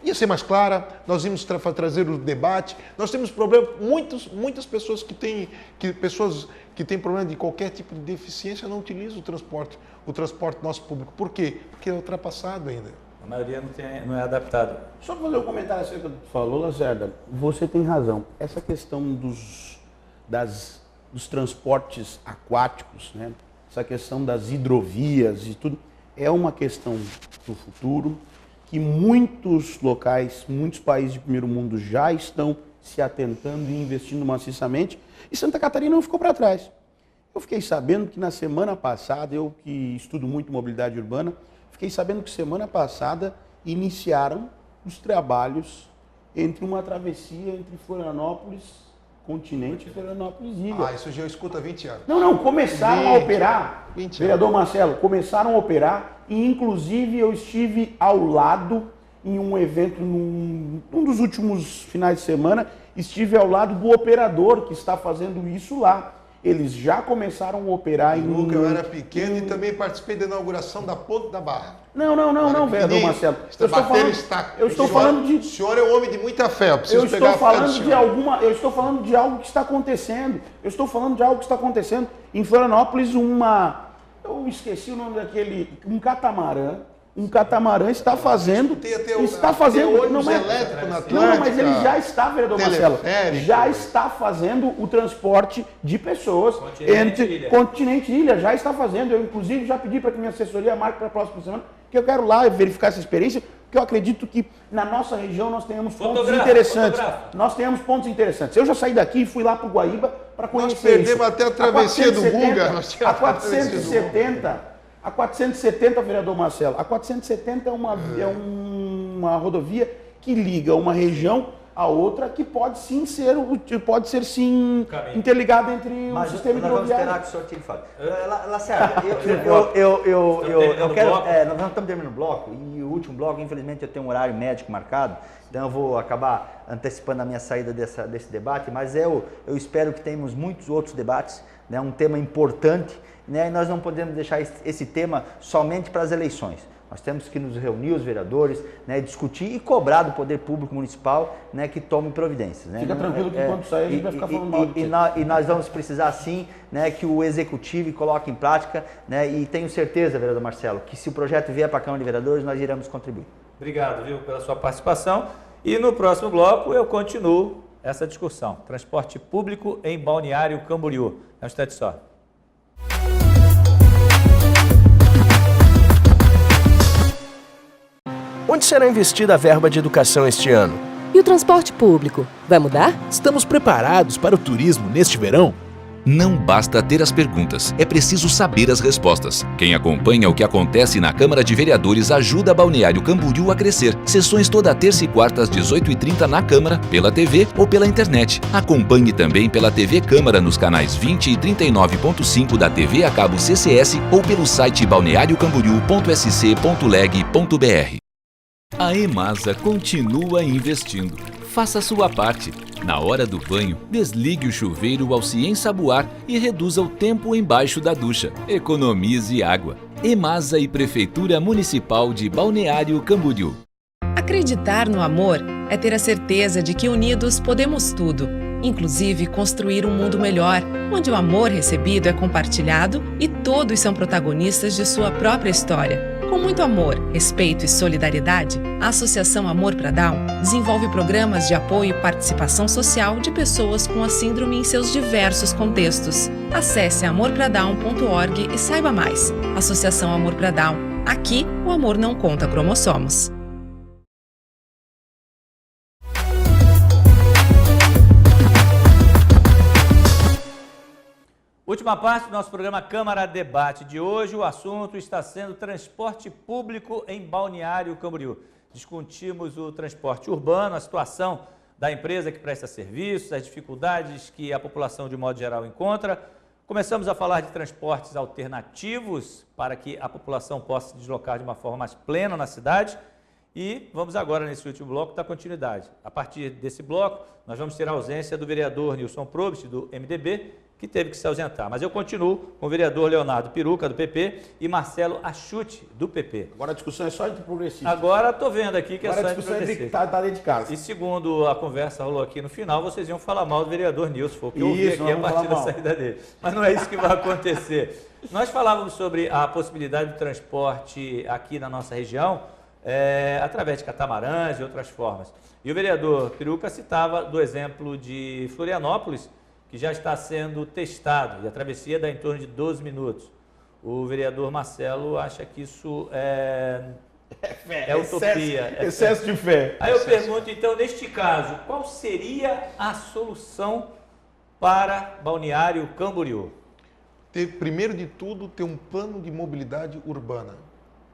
Ia ser mais clara, nós íamos trazer o debate, nós temos problema, muitas pessoas que têm problema de qualquer tipo de deficiência não utilizam o transporte nosso público. Por quê? Porque é ultrapassado ainda. A maioria não é adaptada. Só para fazer um comentário acerca do que tu falou, Lacerda, você tem razão. Essa questão dos transportes aquáticos, né? Essa questão das hidrovias e tudo, é uma questão do futuro que muitos locais, muitos países de primeiro mundo já estão se atentando e investindo maciçamente, e Santa Catarina não ficou para trás. Eu fiquei sabendo que na semana passada, eu que estudo muito mobilidade urbana, fiquei sabendo que semana passada iniciaram os trabalhos entre uma travessia entre Florianópolis continente e Florianópolis ilha. Isso já eu escuto há 20 anos. Não, começaram a operar, vereador Marcelo, começaram a operar e inclusive eu estive ao lado em um evento, num dos últimos finais de semana, estive ao lado do operador que está fazendo isso lá. Eles já começaram a operar em... Eu era pequeno e também participei da inauguração da Ponte da Barra. Não, vereador Marcelo. Eu estou falando de... O senhor é um homem de muita fé, eu preciso pegar a fé do senhor. Eu estou falando de algo que está acontecendo. Em Florianópolis, eu esqueci o nome daquele... Um catamarã está fazendo... ônibus elétrico na Atlântica. Não, mas ele já está, vereador Marcelo. Já está fazendo o transporte de pessoas entre continente e ilha. Já está fazendo. Eu, inclusive, já pedi para que minha assessoria marque para a próxima semana, que eu quero lá verificar essa experiência, porque eu acredito que na nossa região nós tenhamos pontos interessantes. Eu já saí daqui e fui lá para o Guaíba para conhecer isso. Nós perdemos até a travessia do Guga. A 470, vereador Marcelo, a 470 é uma rodovia que liga uma região a outra que pode ser interligada entre o sistema hidroviário. Mas nós vamos esperar que o senhor tire fala. Lacerda, nós estamos terminando o bloco e o último bloco, infelizmente, eu tenho um horário médico marcado, então eu vou acabar antecipando a minha saída desse debate, mas eu espero que tenhamos muitos outros debates, né, um tema importante, né, e nós não podemos deixar esse tema somente para as eleições. Nós temos que nos reunir, os vereadores, né, discutir e cobrar do poder público municipal, né, que tome providências. Né? Fica tranquilo que quando sair a gente vai ficar falando mal de e nós vamos precisar, sim, né, que o executivo coloque em prática, né, e tenho certeza, vereador Marcelo, que se o projeto vier para a Câmara de Vereadores, nós iremos contribuir. Obrigado, viu, pela sua participação. E no próximo bloco eu continuo essa discussão. Transporte público em Balneário Camboriú. É um instante só. Onde será investida a verba de educação este ano? E o transporte público? Vai mudar? Estamos preparados para o turismo neste verão? Não basta ter as perguntas, é preciso saber as respostas. Quem acompanha o que acontece na Câmara de Vereadores ajuda Balneário Camboriú a crescer. Sessões toda terça e quarta às 18h30 na Câmara, pela TV ou pela internet. Acompanhe também pela TV Câmara nos canais 20 e 39.5 da TV a cabo CCS ou pelo site balneariocamboriú.sc.leg.br. A Emasa continua investindo. Faça a sua parte. Na hora do banho, desligue o chuveiro ao se ensaboar e reduza o tempo embaixo da ducha. Economize água. Emasa e Prefeitura Municipal de Balneário Camboriú. Acreditar no amor é ter a certeza de que unidos podemos tudo, inclusive construir um mundo melhor, onde o amor recebido é compartilhado e todos são protagonistas de sua própria história. Com muito amor, respeito e solidariedade, a Associação Amor pra Down desenvolve programas de apoio e participação social de pessoas com a síndrome em seus diversos contextos. Acesse amorpradown.org e saiba mais. Associação Amor pra Down. Aqui, o amor não conta cromossomos. Última parte do nosso programa Câmara Debate de hoje. O assunto está sendo transporte público em Balneário Camboriú. Discutimos o transporte urbano, a situação da empresa que presta serviços, as dificuldades que a população de modo geral encontra. Começamos a falar de transportes alternativos para que a população possa se deslocar de uma forma mais plena na cidade. E vamos agora, nesse último bloco, dar continuidade. A partir desse bloco, nós vamos ter a ausência do vereador Nilson Probst, do MDB, que teve que se ausentar. Mas eu continuo com o vereador Leonardo Piruca, do PP, e Marcelo Achute, do PP. Agora a discussão é só entre progressistas. Agora estou vendo aqui que agora é só entre progressistas. Agora a discussão é dentro de casa. E segundo a conversa rolou aqui no final, vocês iam falar mal do vereador Nilson, porque eu ouvi aqui a partir da saída dele. Mas não é isso que vai acontecer. Nós falávamos sobre a possibilidade de transporte aqui na nossa região, através de catamarãs e outras formas. E o vereador Piruca citava do exemplo de Florianópolis, que já está sendo testado, e a travessia dá em torno de 12 minutos. O vereador Marcelo acha que isso é utopia. Excesso de fé. Aí eu pergunto, então, neste caso, qual seria a solução para Balneário Camboriú? Primeiro de tudo, ter um plano de mobilidade urbana.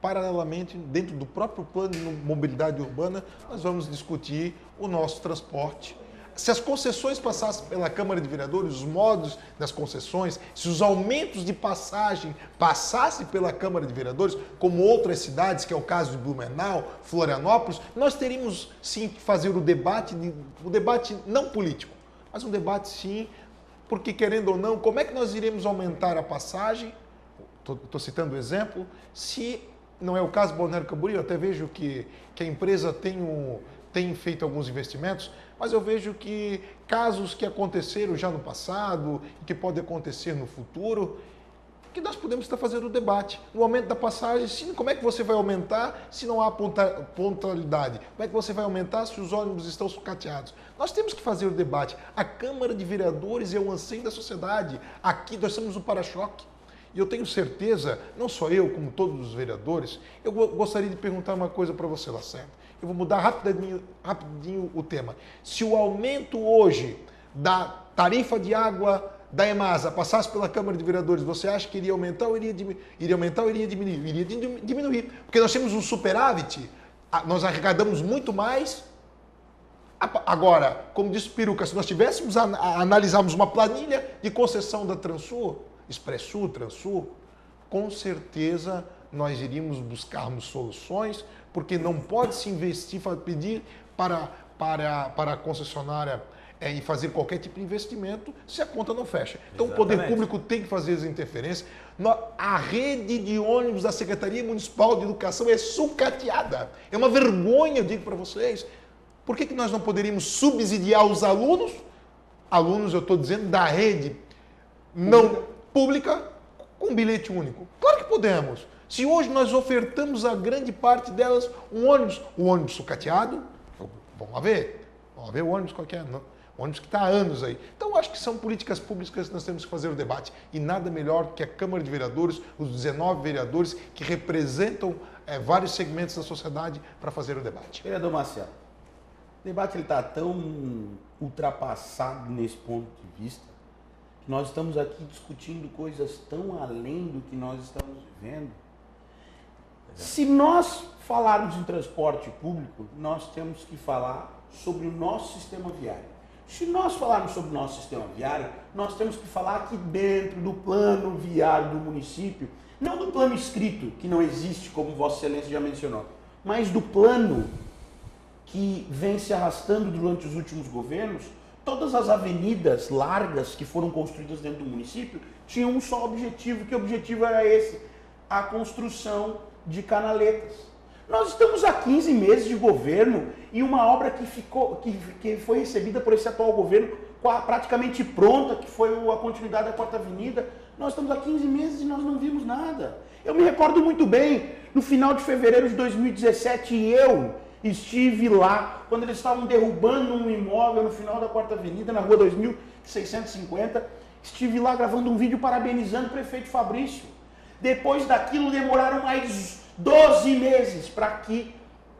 Paralelamente, dentro do próprio plano de mobilidade urbana, nós vamos discutir o nosso transporte se as concessões passassem pela Câmara de Vereadores, os modos das concessões, se os aumentos de passagem passassem pela Câmara de Vereadores, como outras cidades, que é o caso de Blumenau, Florianópolis, nós teríamos sim que fazer o debate não político, mas um debate sim, porque querendo ou não, como é que nós iremos aumentar a passagem? Estou citando o exemplo, se não é o caso do Balneário Camboriú, eu até vejo que a empresa tem feito alguns investimentos, mas eu vejo que casos que aconteceram já no passado e que podem acontecer no futuro, que nós podemos estar fazendo o debate. No aumento da passagem, como é que você vai aumentar se não há pontualidade? Como é que você vai aumentar se os ônibus estão sucateados? Nós temos que fazer o debate. A Câmara de Vereadores é o anseio da sociedade. Aqui nós somos o para-choque. E eu tenho certeza, não só eu, como todos os vereadores, eu gostaria de perguntar uma coisa para você, Lacerda. Eu vou mudar rapidinho o tema. Se o aumento hoje da tarifa de água da EMASA passasse pela Câmara de Vereadores, você acha que iria aumentar ou iria diminuir? Iria diminuir. Porque nós temos um superávit, nós arrecadamos muito mais. Agora, como disse Peruca, se nós tivéssemos analisarmos uma planilha de concessão da Transul, Expressul, Transul, com certeza nós iríamos buscarmos soluções, porque não pode se investir, pedir para a concessionária e fazer qualquer tipo de investimento se a conta não fecha. Então o poder público tem que fazer as interferências. A rede de ônibus da Secretaria Municipal de Educação é sucateada. É uma vergonha, eu digo para vocês. Por que nós não poderíamos subsidiar os alunos? Alunos, eu estou dizendo, da rede não pública com bilhete único. Claro que podemos. Se hoje nós ofertamos a grande parte delas um ônibus sucateado, vamos lá ver o ônibus qualquer, o ônibus que está há anos aí. Então, acho que são políticas públicas que nós temos que fazer o debate. E nada melhor que a Câmara de Vereadores, os 19 vereadores que representam vários segmentos da sociedade para fazer o debate. Vereador Marcelo, o debate está tão ultrapassado nesse ponto de vista que nós estamos aqui discutindo coisas tão além do que nós estamos vivendo. Se nós falarmos em transporte público, nós temos que falar sobre o nosso sistema viário. Se nós falarmos sobre o nosso sistema viário, nós temos que falar aqui dentro do plano viário do município, não do plano escrito, que não existe, como Vossa Excelência já mencionou, mas do plano que vem se arrastando durante os últimos governos. Todas as avenidas largas que foram construídas dentro do município tinham um só objetivo, que o objetivo era esse, a construção de canaletas. Nós estamos há 15 meses de governo e uma obra que foi recebida por esse atual governo praticamente pronta, que foi a continuidade da Quarta Avenida. Nós estamos há 15 meses e nós não vimos nada. Eu me recordo muito bem, no final de fevereiro de 2017, eu estive lá, quando eles estavam derrubando um imóvel no final da Quarta Avenida, na rua 2650, estive lá gravando um vídeo parabenizando o prefeito Fabrício. Depois daquilo, demoraram mais 12 meses para que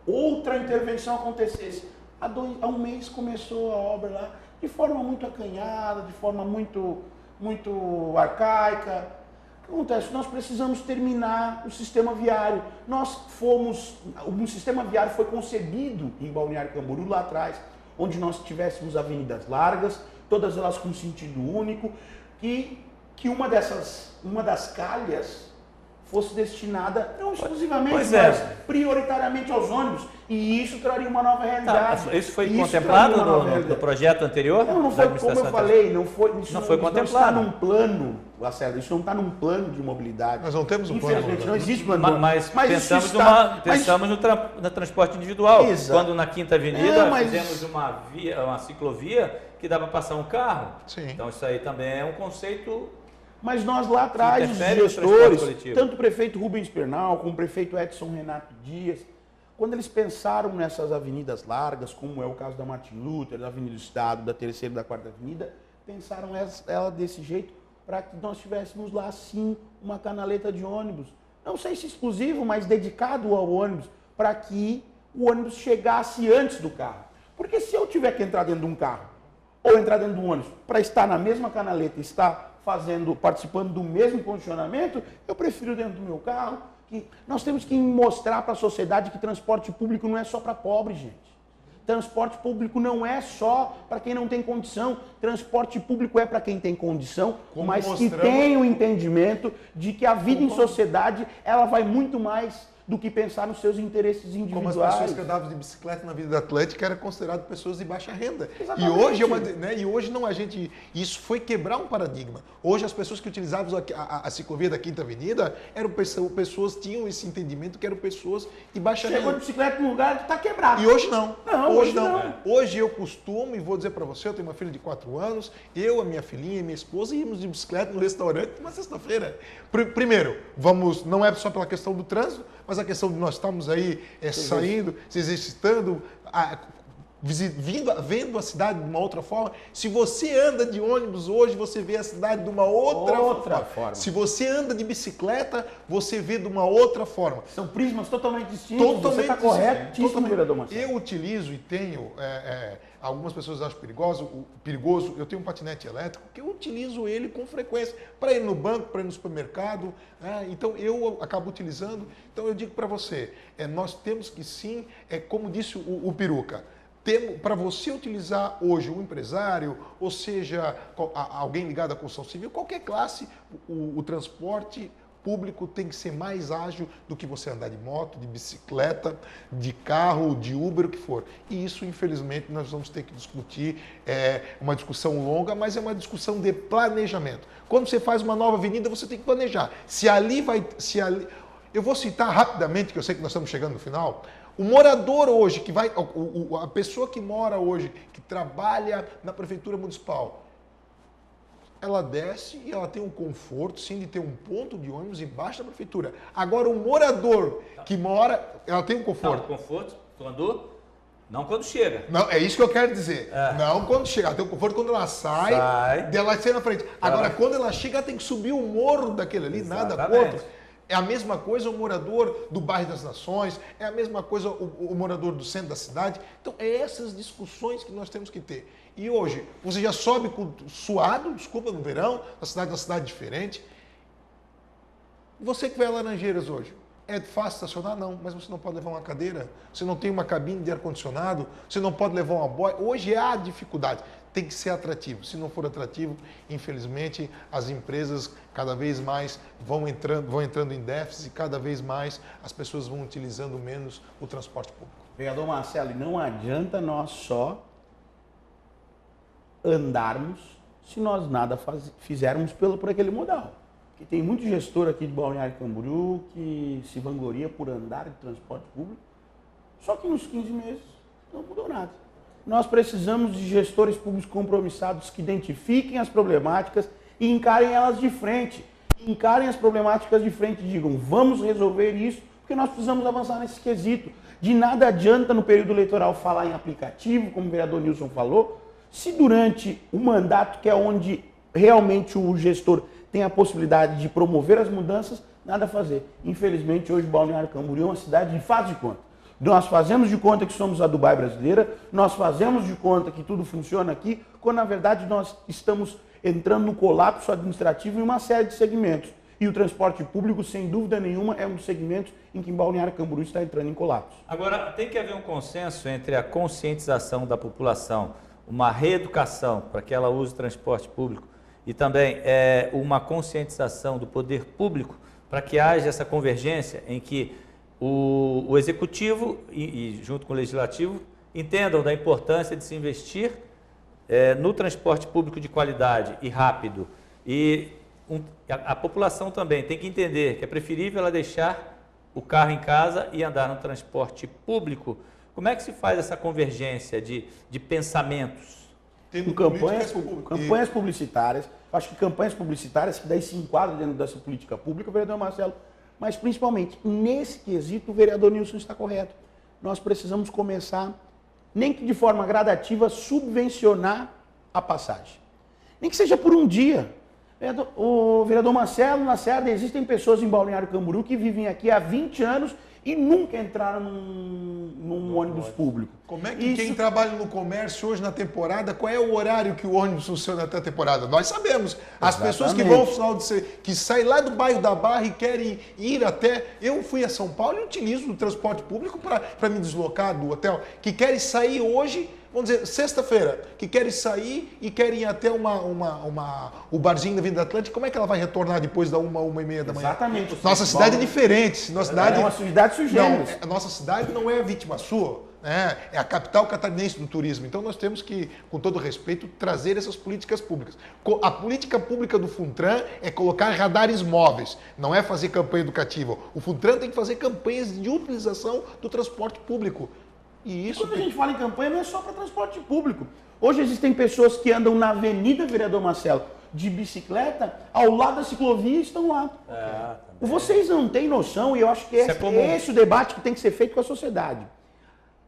outra intervenção acontecesse. Há um mês começou a obra lá, de forma muito acanhada, de forma muito arcaica. O que acontece? Nós precisamos terminar o sistema viário. O sistema viário foi concebido em Balneário Camboriú lá atrás, onde nós tivéssemos avenidas largas, todas elas com sentido único, que uma das calhas fosse destinada não exclusivamente, mas prioritariamente aos ônibus. E isso traria uma nova realidade. Isso foi contemplado no projeto anterior? Não foi, como eu falei, não foi contemplado. Não está num plano, Lacerda, isso não está num plano de mobilidade. Nós não temos um plano. Infelizmente, não existe plano. Mas pensamos no transporte individual. Exato. Quando na Quinta Avenida fizemos uma ciclovia que dá para passar um carro. Sim. Então isso aí também é um conceito... Mas nós lá atrás, os gestores, tanto o prefeito Rubens Pernal como o prefeito Edson Renato Dias, quando eles pensaram nessas avenidas largas, como é o caso da Martin Luther, da Avenida do Estado, da Terceira e da Quarta Avenida, pensaram ela desse jeito para que nós tivéssemos lá, sim, uma canaleta de ônibus. Não sei se exclusivo, mas dedicado ao ônibus, para que o ônibus chegasse antes do carro. Porque se eu tiver que entrar dentro de um carro, ou entrar dentro de um ônibus, para estar na mesma canaleta, participando do mesmo condicionamento, eu prefiro dentro do meu carro. Nós temos que mostrar para a sociedade que transporte público não é só para pobre, gente. transporte público não é só para quem não tem condição, transporte público é para quem tem condição, mas que tem o entendimento de que a vida em sociedade ela vai muito mais do que pensar nos seus interesses individuais. Como as pessoas que andavam de bicicleta na Vida Atlética eram consideradas pessoas de baixa renda. Exatamente. E hoje não isso foi quebrar um paradigma. Hoje as pessoas que utilizavam a ciclovia da Quinta Avenida eram pessoas tinham esse entendimento que eram pessoas de baixa renda. Chegou de bicicleta num lugar que está quebrado. E hoje não. Hoje não. Hoje eu costumo, e vou dizer para você, eu tenho uma filha de 4 anos, eu, a minha filhinha e minha esposa íamos de bicicleta no restaurante uma sexta-feira. Primeiro, não é só pela questão do trânsito, mas a questão de nós estamos aí saindo, se exercitando, vendo a cidade de uma outra forma. Se você anda de ônibus hoje, você vê a cidade de uma outra forma. Se você anda de bicicleta, você vê de uma outra forma. São prismas totalmente distintos. Você está corretíssimo, vereador Marcelo. Eu utilizo e tenho, algumas pessoas acham perigoso, eu tenho um patinete elétrico que eu utilizo ele com frequência para ir no banco, para ir no supermercado, então eu acabo utilizando. Então eu digo para você, nós temos que sim, como disse o Peruca, para você utilizar hoje um empresário, ou seja, alguém ligado à construção civil, qualquer classe, o transporte público tem que ser mais ágil do que você andar de moto, de bicicleta, de carro, de Uber, o que for. E isso, infelizmente, nós vamos ter que discutir. É uma discussão longa, mas é uma discussão de planejamento. Quando você faz uma nova avenida, você tem que planejar. Eu vou citar rapidamente, que eu sei que nós estamos chegando no final. O morador hoje, a pessoa que mora hoje, que trabalha na prefeitura municipal, ela desce e ela tem um conforto, sim, de ter um ponto de ônibus embaixo da prefeitura. Agora, o morador que mora, ela tem um conforto. Não, conforto, tu andou? Não quando chega. Não, é isso que eu quero dizer. Não quando chega. Ela tem um conforto quando ela sai. Dela sai na frente. Agora, quando ela chega, ela tem que subir o morro daquele ali, nada contra. É a mesma coisa o morador do bairro das Nações, é a mesma coisa o morador do centro da cidade. Então, é essas discussões que nós temos que ter. E hoje, você já sobe suado, desculpa, no verão, na cidade é uma cidade diferente. Você que vai a Laranjeiras hoje, é fácil estacionar? Não, mas você não pode levar uma cadeira, você não tem uma cabine de ar-condicionado, você não pode levar uma boia. Hoje há dificuldade, tem que ser atrativo. Se não for atrativo, infelizmente, as empresas cada vez mais vão entrando em déficit e cada vez mais as pessoas vão utilizando menos o transporte público. Vereador Marcelo, não adianta nós só andarmos se nós nada fizermos por aquele modal. Porque tem muito gestor aqui de Balneário Camboriú que se vangloria por andar de transporte público, só que nos 15 meses não mudou nada. Nós precisamos de gestores públicos compromissados que identifiquem as problemáticas e encarem elas de frente. Encarem as problemáticas de frente e digam, vamos resolver isso, porque nós precisamos avançar nesse quesito. De nada adianta no período eleitoral falar em aplicativo, como o vereador Nilson falou, se durante o mandato, que é onde realmente o gestor tem a possibilidade de promover as mudanças, nada a fazer. Infelizmente, hoje Balneário Camboriú é uma cidade de faz de conta. Nós fazemos de conta que somos a Dubai brasileira, nós fazemos de conta que tudo funciona aqui, quando na verdade nós estamos entrando no colapso administrativo em uma série de segmentos. E o transporte público, sem dúvida nenhuma, é um dos segmentos em que Balneário Camboriú está entrando em colapso. Agora, tem que haver um consenso entre a conscientização da população, uma reeducação para que ela use o transporte público e também uma conscientização do poder público para que haja essa convergência em que o executivo e junto com o legislativo entendam da importância de se investir no transporte público de qualidade e rápido. E a população também tem que entender que é preferível ela deixar o carro em casa e andar no transporte público. Como é que se faz essa convergência de pensamentos? Tem campanhas publicitárias, acho que campanhas publicitárias que daí se enquadram dentro dessa política pública, vereador Marcelo, mas principalmente nesse quesito o vereador Nilson está correto. Nós precisamos começar, nem que de forma gradativa, subvencionar a passagem. Nem que seja por um dia. O vereador Marcelo Lacerda, existem pessoas em Balneário Camboriú que vivem aqui há 20 anos e nunca entraram num ônibus público. Como é que quem trabalha no comércio hoje na temporada, qual é o horário que o ônibus funciona até a temporada? Nós sabemos. As pessoas que vão ao final de semana, que saem lá do bairro da Barra e querem ir até... Eu fui a São Paulo e utilizo o transporte público para me deslocar do hotel. Que querem sair hoje, vamos dizer, sexta-feira, que querem sair e querem ir até o barzinho da Avenida Atlântica. Como é que ela vai retornar depois da 1h30 da manhã? Exatamente. Nossa cidade é diferente. Nossa cidade, é uma cidade sui generis. A nossa cidade não é vítima sua. É a capital catarinense do turismo. Então nós temos que, com todo respeito, trazer essas políticas públicas. A política pública do Funtran é colocar radares móveis, não é fazer campanha educativa. O Funtran tem que fazer campanhas de utilização do transporte público. E quando a gente fala em campanha, não é só para transporte público. Hoje existem pessoas que andam na Avenida Vereador Marcelo de bicicleta, ao lado da ciclovia, e estão lá. Vocês não têm noção, e eu acho que esse é o debate que tem que ser feito com a sociedade.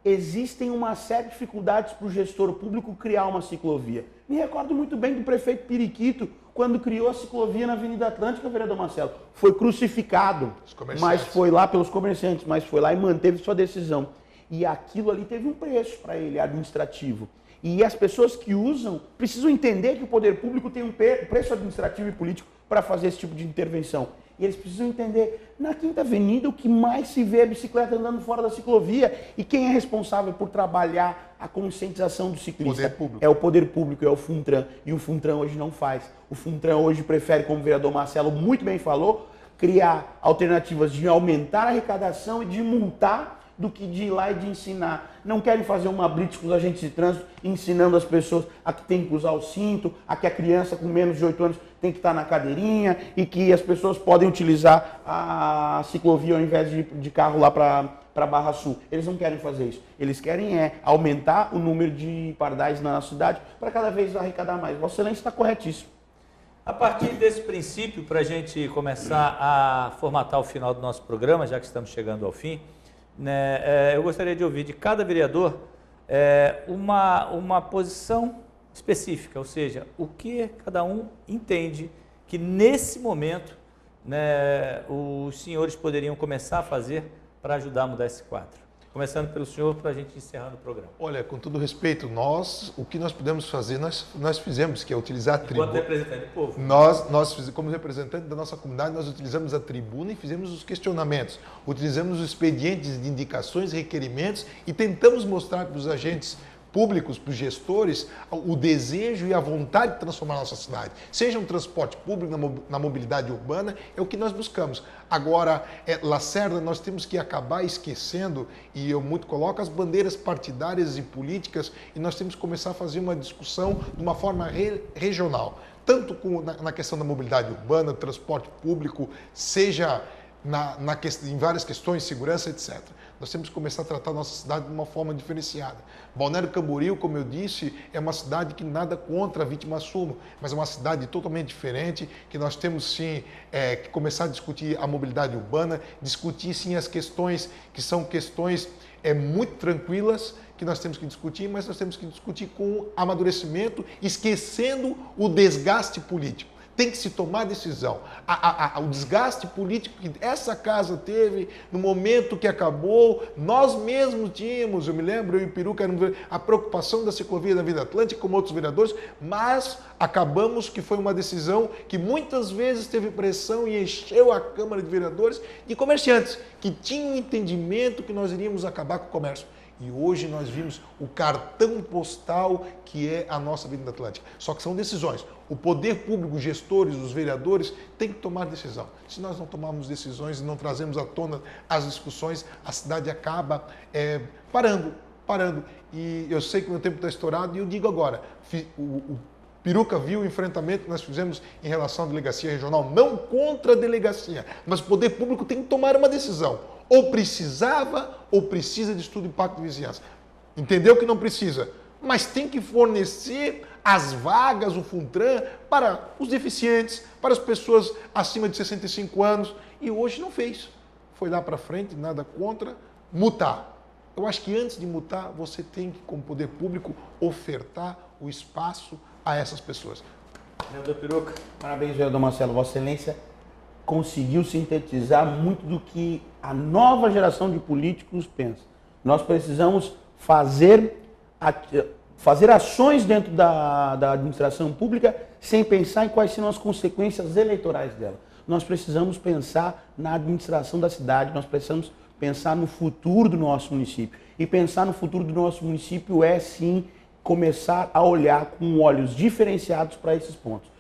Existem uma série de dificuldades para o gestor público criar uma ciclovia. Me recordo muito bem do prefeito Periquito, quando criou a ciclovia na Avenida Atlântica, vereador Marcelo. Foi crucificado, mas foi lá pelos comerciantes, mas foi lá e manteve sua decisão. E aquilo ali teve um preço para ele, administrativo. E as pessoas que usam precisam entender que o poder público tem um preço administrativo e político para fazer esse tipo de intervenção. E eles precisam entender, na Quinta Avenida, o que mais se vê é bicicleta andando fora da ciclovia. E quem é responsável por trabalhar a conscientização do ciclista? É o poder público, é o Funtran. E o Funtran hoje não faz. O Funtran hoje prefere, como o vereador Marcelo muito bem falou, criar alternativas de aumentar a arrecadação e de multar do que de ir lá e de ensinar. Não querem fazer uma blitz com os agentes de trânsito ensinando as pessoas a que tem que usar o cinto, a que a criança com menos de 8 anos tem que estar na cadeirinha e que as pessoas podem utilizar a ciclovia ao invés de carro lá para Barra Sul. Eles não querem fazer isso. Eles querem aumentar o número de pardais na nossa cidade para cada vez arrecadar mais. Vossa Excelência está corretíssimo. A partir desse princípio, para a gente começar a formatar o final do nosso programa, já que estamos chegando ao fim, eu gostaria de ouvir de cada vereador uma posição específica, ou seja, o que cada um entende que nesse momento os senhores poderiam começar a fazer para ajudar a mudar esse quadro. Começando pelo senhor, para a gente encerrar o programa. Olha, com todo respeito, o que nós podemos fazer, nós fizemos, que é utilizar a tribuna. Enquanto representante do povo. Nós, como representante da nossa comunidade, nós utilizamos a tribuna e fizemos os questionamentos. Utilizamos os expedientes de indicações, requerimentos e tentamos mostrar para os agentes públicos, para os gestores, o desejo e a vontade de transformar a nossa cidade. Seja um transporte público na mobilidade urbana, é o que nós buscamos. Agora, Lacerda, nós temos que acabar esquecendo, e eu muito coloco, as bandeiras partidárias e políticas, e nós temos que começar a fazer uma discussão de uma forma regional. Tanto na questão da mobilidade urbana, do transporte público, seja em várias questões, segurança, etc. Nós temos que começar a tratar a nossa cidade de uma forma diferenciada. Balneário Camboriú, como eu disse, é uma cidade que nada contra a vítima suma, mas é uma cidade totalmente diferente, que nós temos sim que começar a discutir a mobilidade urbana, discutir sim as questões que são questões muito tranquilas, que nós temos que discutir, mas nós temos que discutir com amadurecimento, esquecendo o desgaste político. Tem que se tomar decisão. O desgaste político que essa casa teve no momento que acabou, nós mesmos tínhamos, eu me lembro, eu e o Peruca, a preocupação da ciclovia da Avenida Atlântica, como outros vereadores, mas acabamos que foi uma decisão que muitas vezes teve pressão e encheu a Câmara de Vereadores de comerciantes, que tinham entendimento que nós iríamos acabar com o comércio. E hoje nós vimos o cartão postal que é a nossa Avenida Atlântica. Só que são decisões. O poder público, os gestores, os vereadores têm que tomar decisão. Se nós não tomarmos decisões e não trazemos à tona as discussões, a cidade acaba parando. E eu sei que o meu tempo está estourado e eu digo agora, o Peruca viu o enfrentamento que nós fizemos em relação à delegacia regional, não contra a delegacia, mas o poder público tem que tomar uma decisão. Ou precisava ou precisa de estudo de impacto de vizinhança. Entendeu que não precisa, mas tem que fornecer as vagas, o Funtran, para os deficientes, para as pessoas acima de 65 anos, e hoje não fez. Foi lá para frente, nada contra, multar. Eu acho que antes de multar, você tem que, como poder público, ofertar o espaço a essas pessoas. Vereador Peruca. Parabéns, vereador Marcelo. Vossa Excelência conseguiu sintetizar muito do que a nova geração de políticos pensa. Nós precisamos fazer ações dentro da administração pública sem pensar em quais serão as consequências eleitorais dela. Nós precisamos pensar na administração da cidade, nós precisamos pensar no futuro do nosso município. E pensar no futuro do nosso município é, sim, começar a olhar com olhos diferenciados para esses pontos.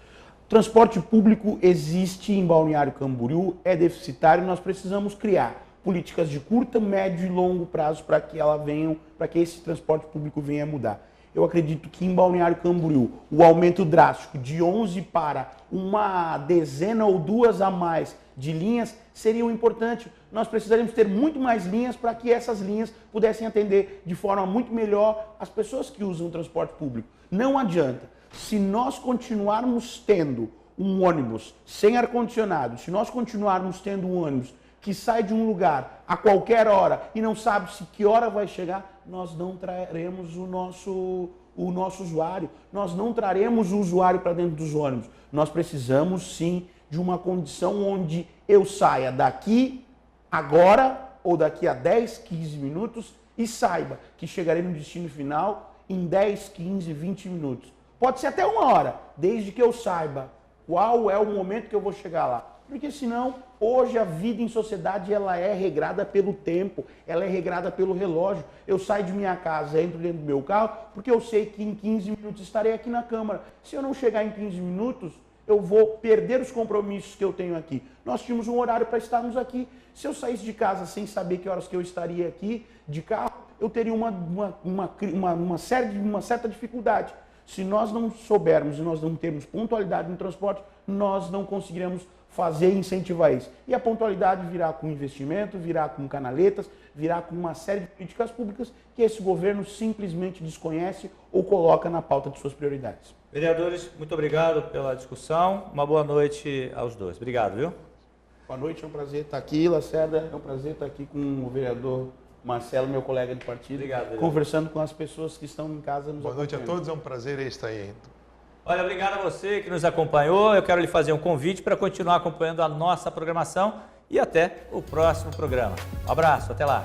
Transporte público existe em Balneário Camboriú, é deficitário, nós precisamos criar políticas de curto, médio e longo prazo para que esse transporte público venha a mudar. Eu acredito que em Balneário Camboriú, o aumento drástico de 11 para uma dezena ou duas a mais de linhas seria importante. Nós precisaríamos ter muito mais linhas para que essas linhas pudessem atender de forma muito melhor as pessoas que usam o transporte público. Não adianta. Se nós continuarmos tendo um ônibus sem ar-condicionado, se nós continuarmos tendo um ônibus que sai de um lugar a qualquer hora e não sabe se que hora vai chegar, nós não traremos o nosso usuário, nós não traremos o usuário para dentro dos ônibus. Nós precisamos sim de uma condição onde eu saia daqui agora ou daqui a 10, 15 minutos e saiba que chegarei no destino final em 10, 15, 20 minutos. Pode ser até uma hora, desde que eu saiba qual é o momento que eu vou chegar lá. Porque senão, hoje a vida em sociedade ela é regrada pelo tempo, ela é regrada pelo relógio. Eu saio de minha casa, entro dentro do meu carro, porque eu sei que em 15 minutos estarei aqui na Câmara. Se eu não chegar em 15 minutos, eu vou perder os compromissos que eu tenho aqui. Nós tínhamos um horário para estarmos aqui. Se eu saísse de casa sem saber que horas que eu estaria aqui de carro, eu teria uma certa dificuldade. Se nós não soubermos e nós não termos pontualidade no transporte, nós não conseguiremos fazer e incentivar isso. E a pontualidade virá com investimento, virá com canaletas, virá com uma série de políticas públicas que esse governo simplesmente desconhece ou coloca na pauta de suas prioridades. Vereadores, muito obrigado pela discussão. Uma boa noite aos dois. Obrigado, viu? Boa noite, é um prazer estar aqui, Lacerda. É um prazer estar aqui com o vereador Marcelo, meu colega de partido, obrigado, conversando com as pessoas que estão em casa nos Boa noite a todos, é um prazer estar aí. Olha, obrigado a você que nos acompanhou. Eu quero lhe fazer um convite para continuar acompanhando a nossa programação e até o próximo programa. Um abraço, até lá.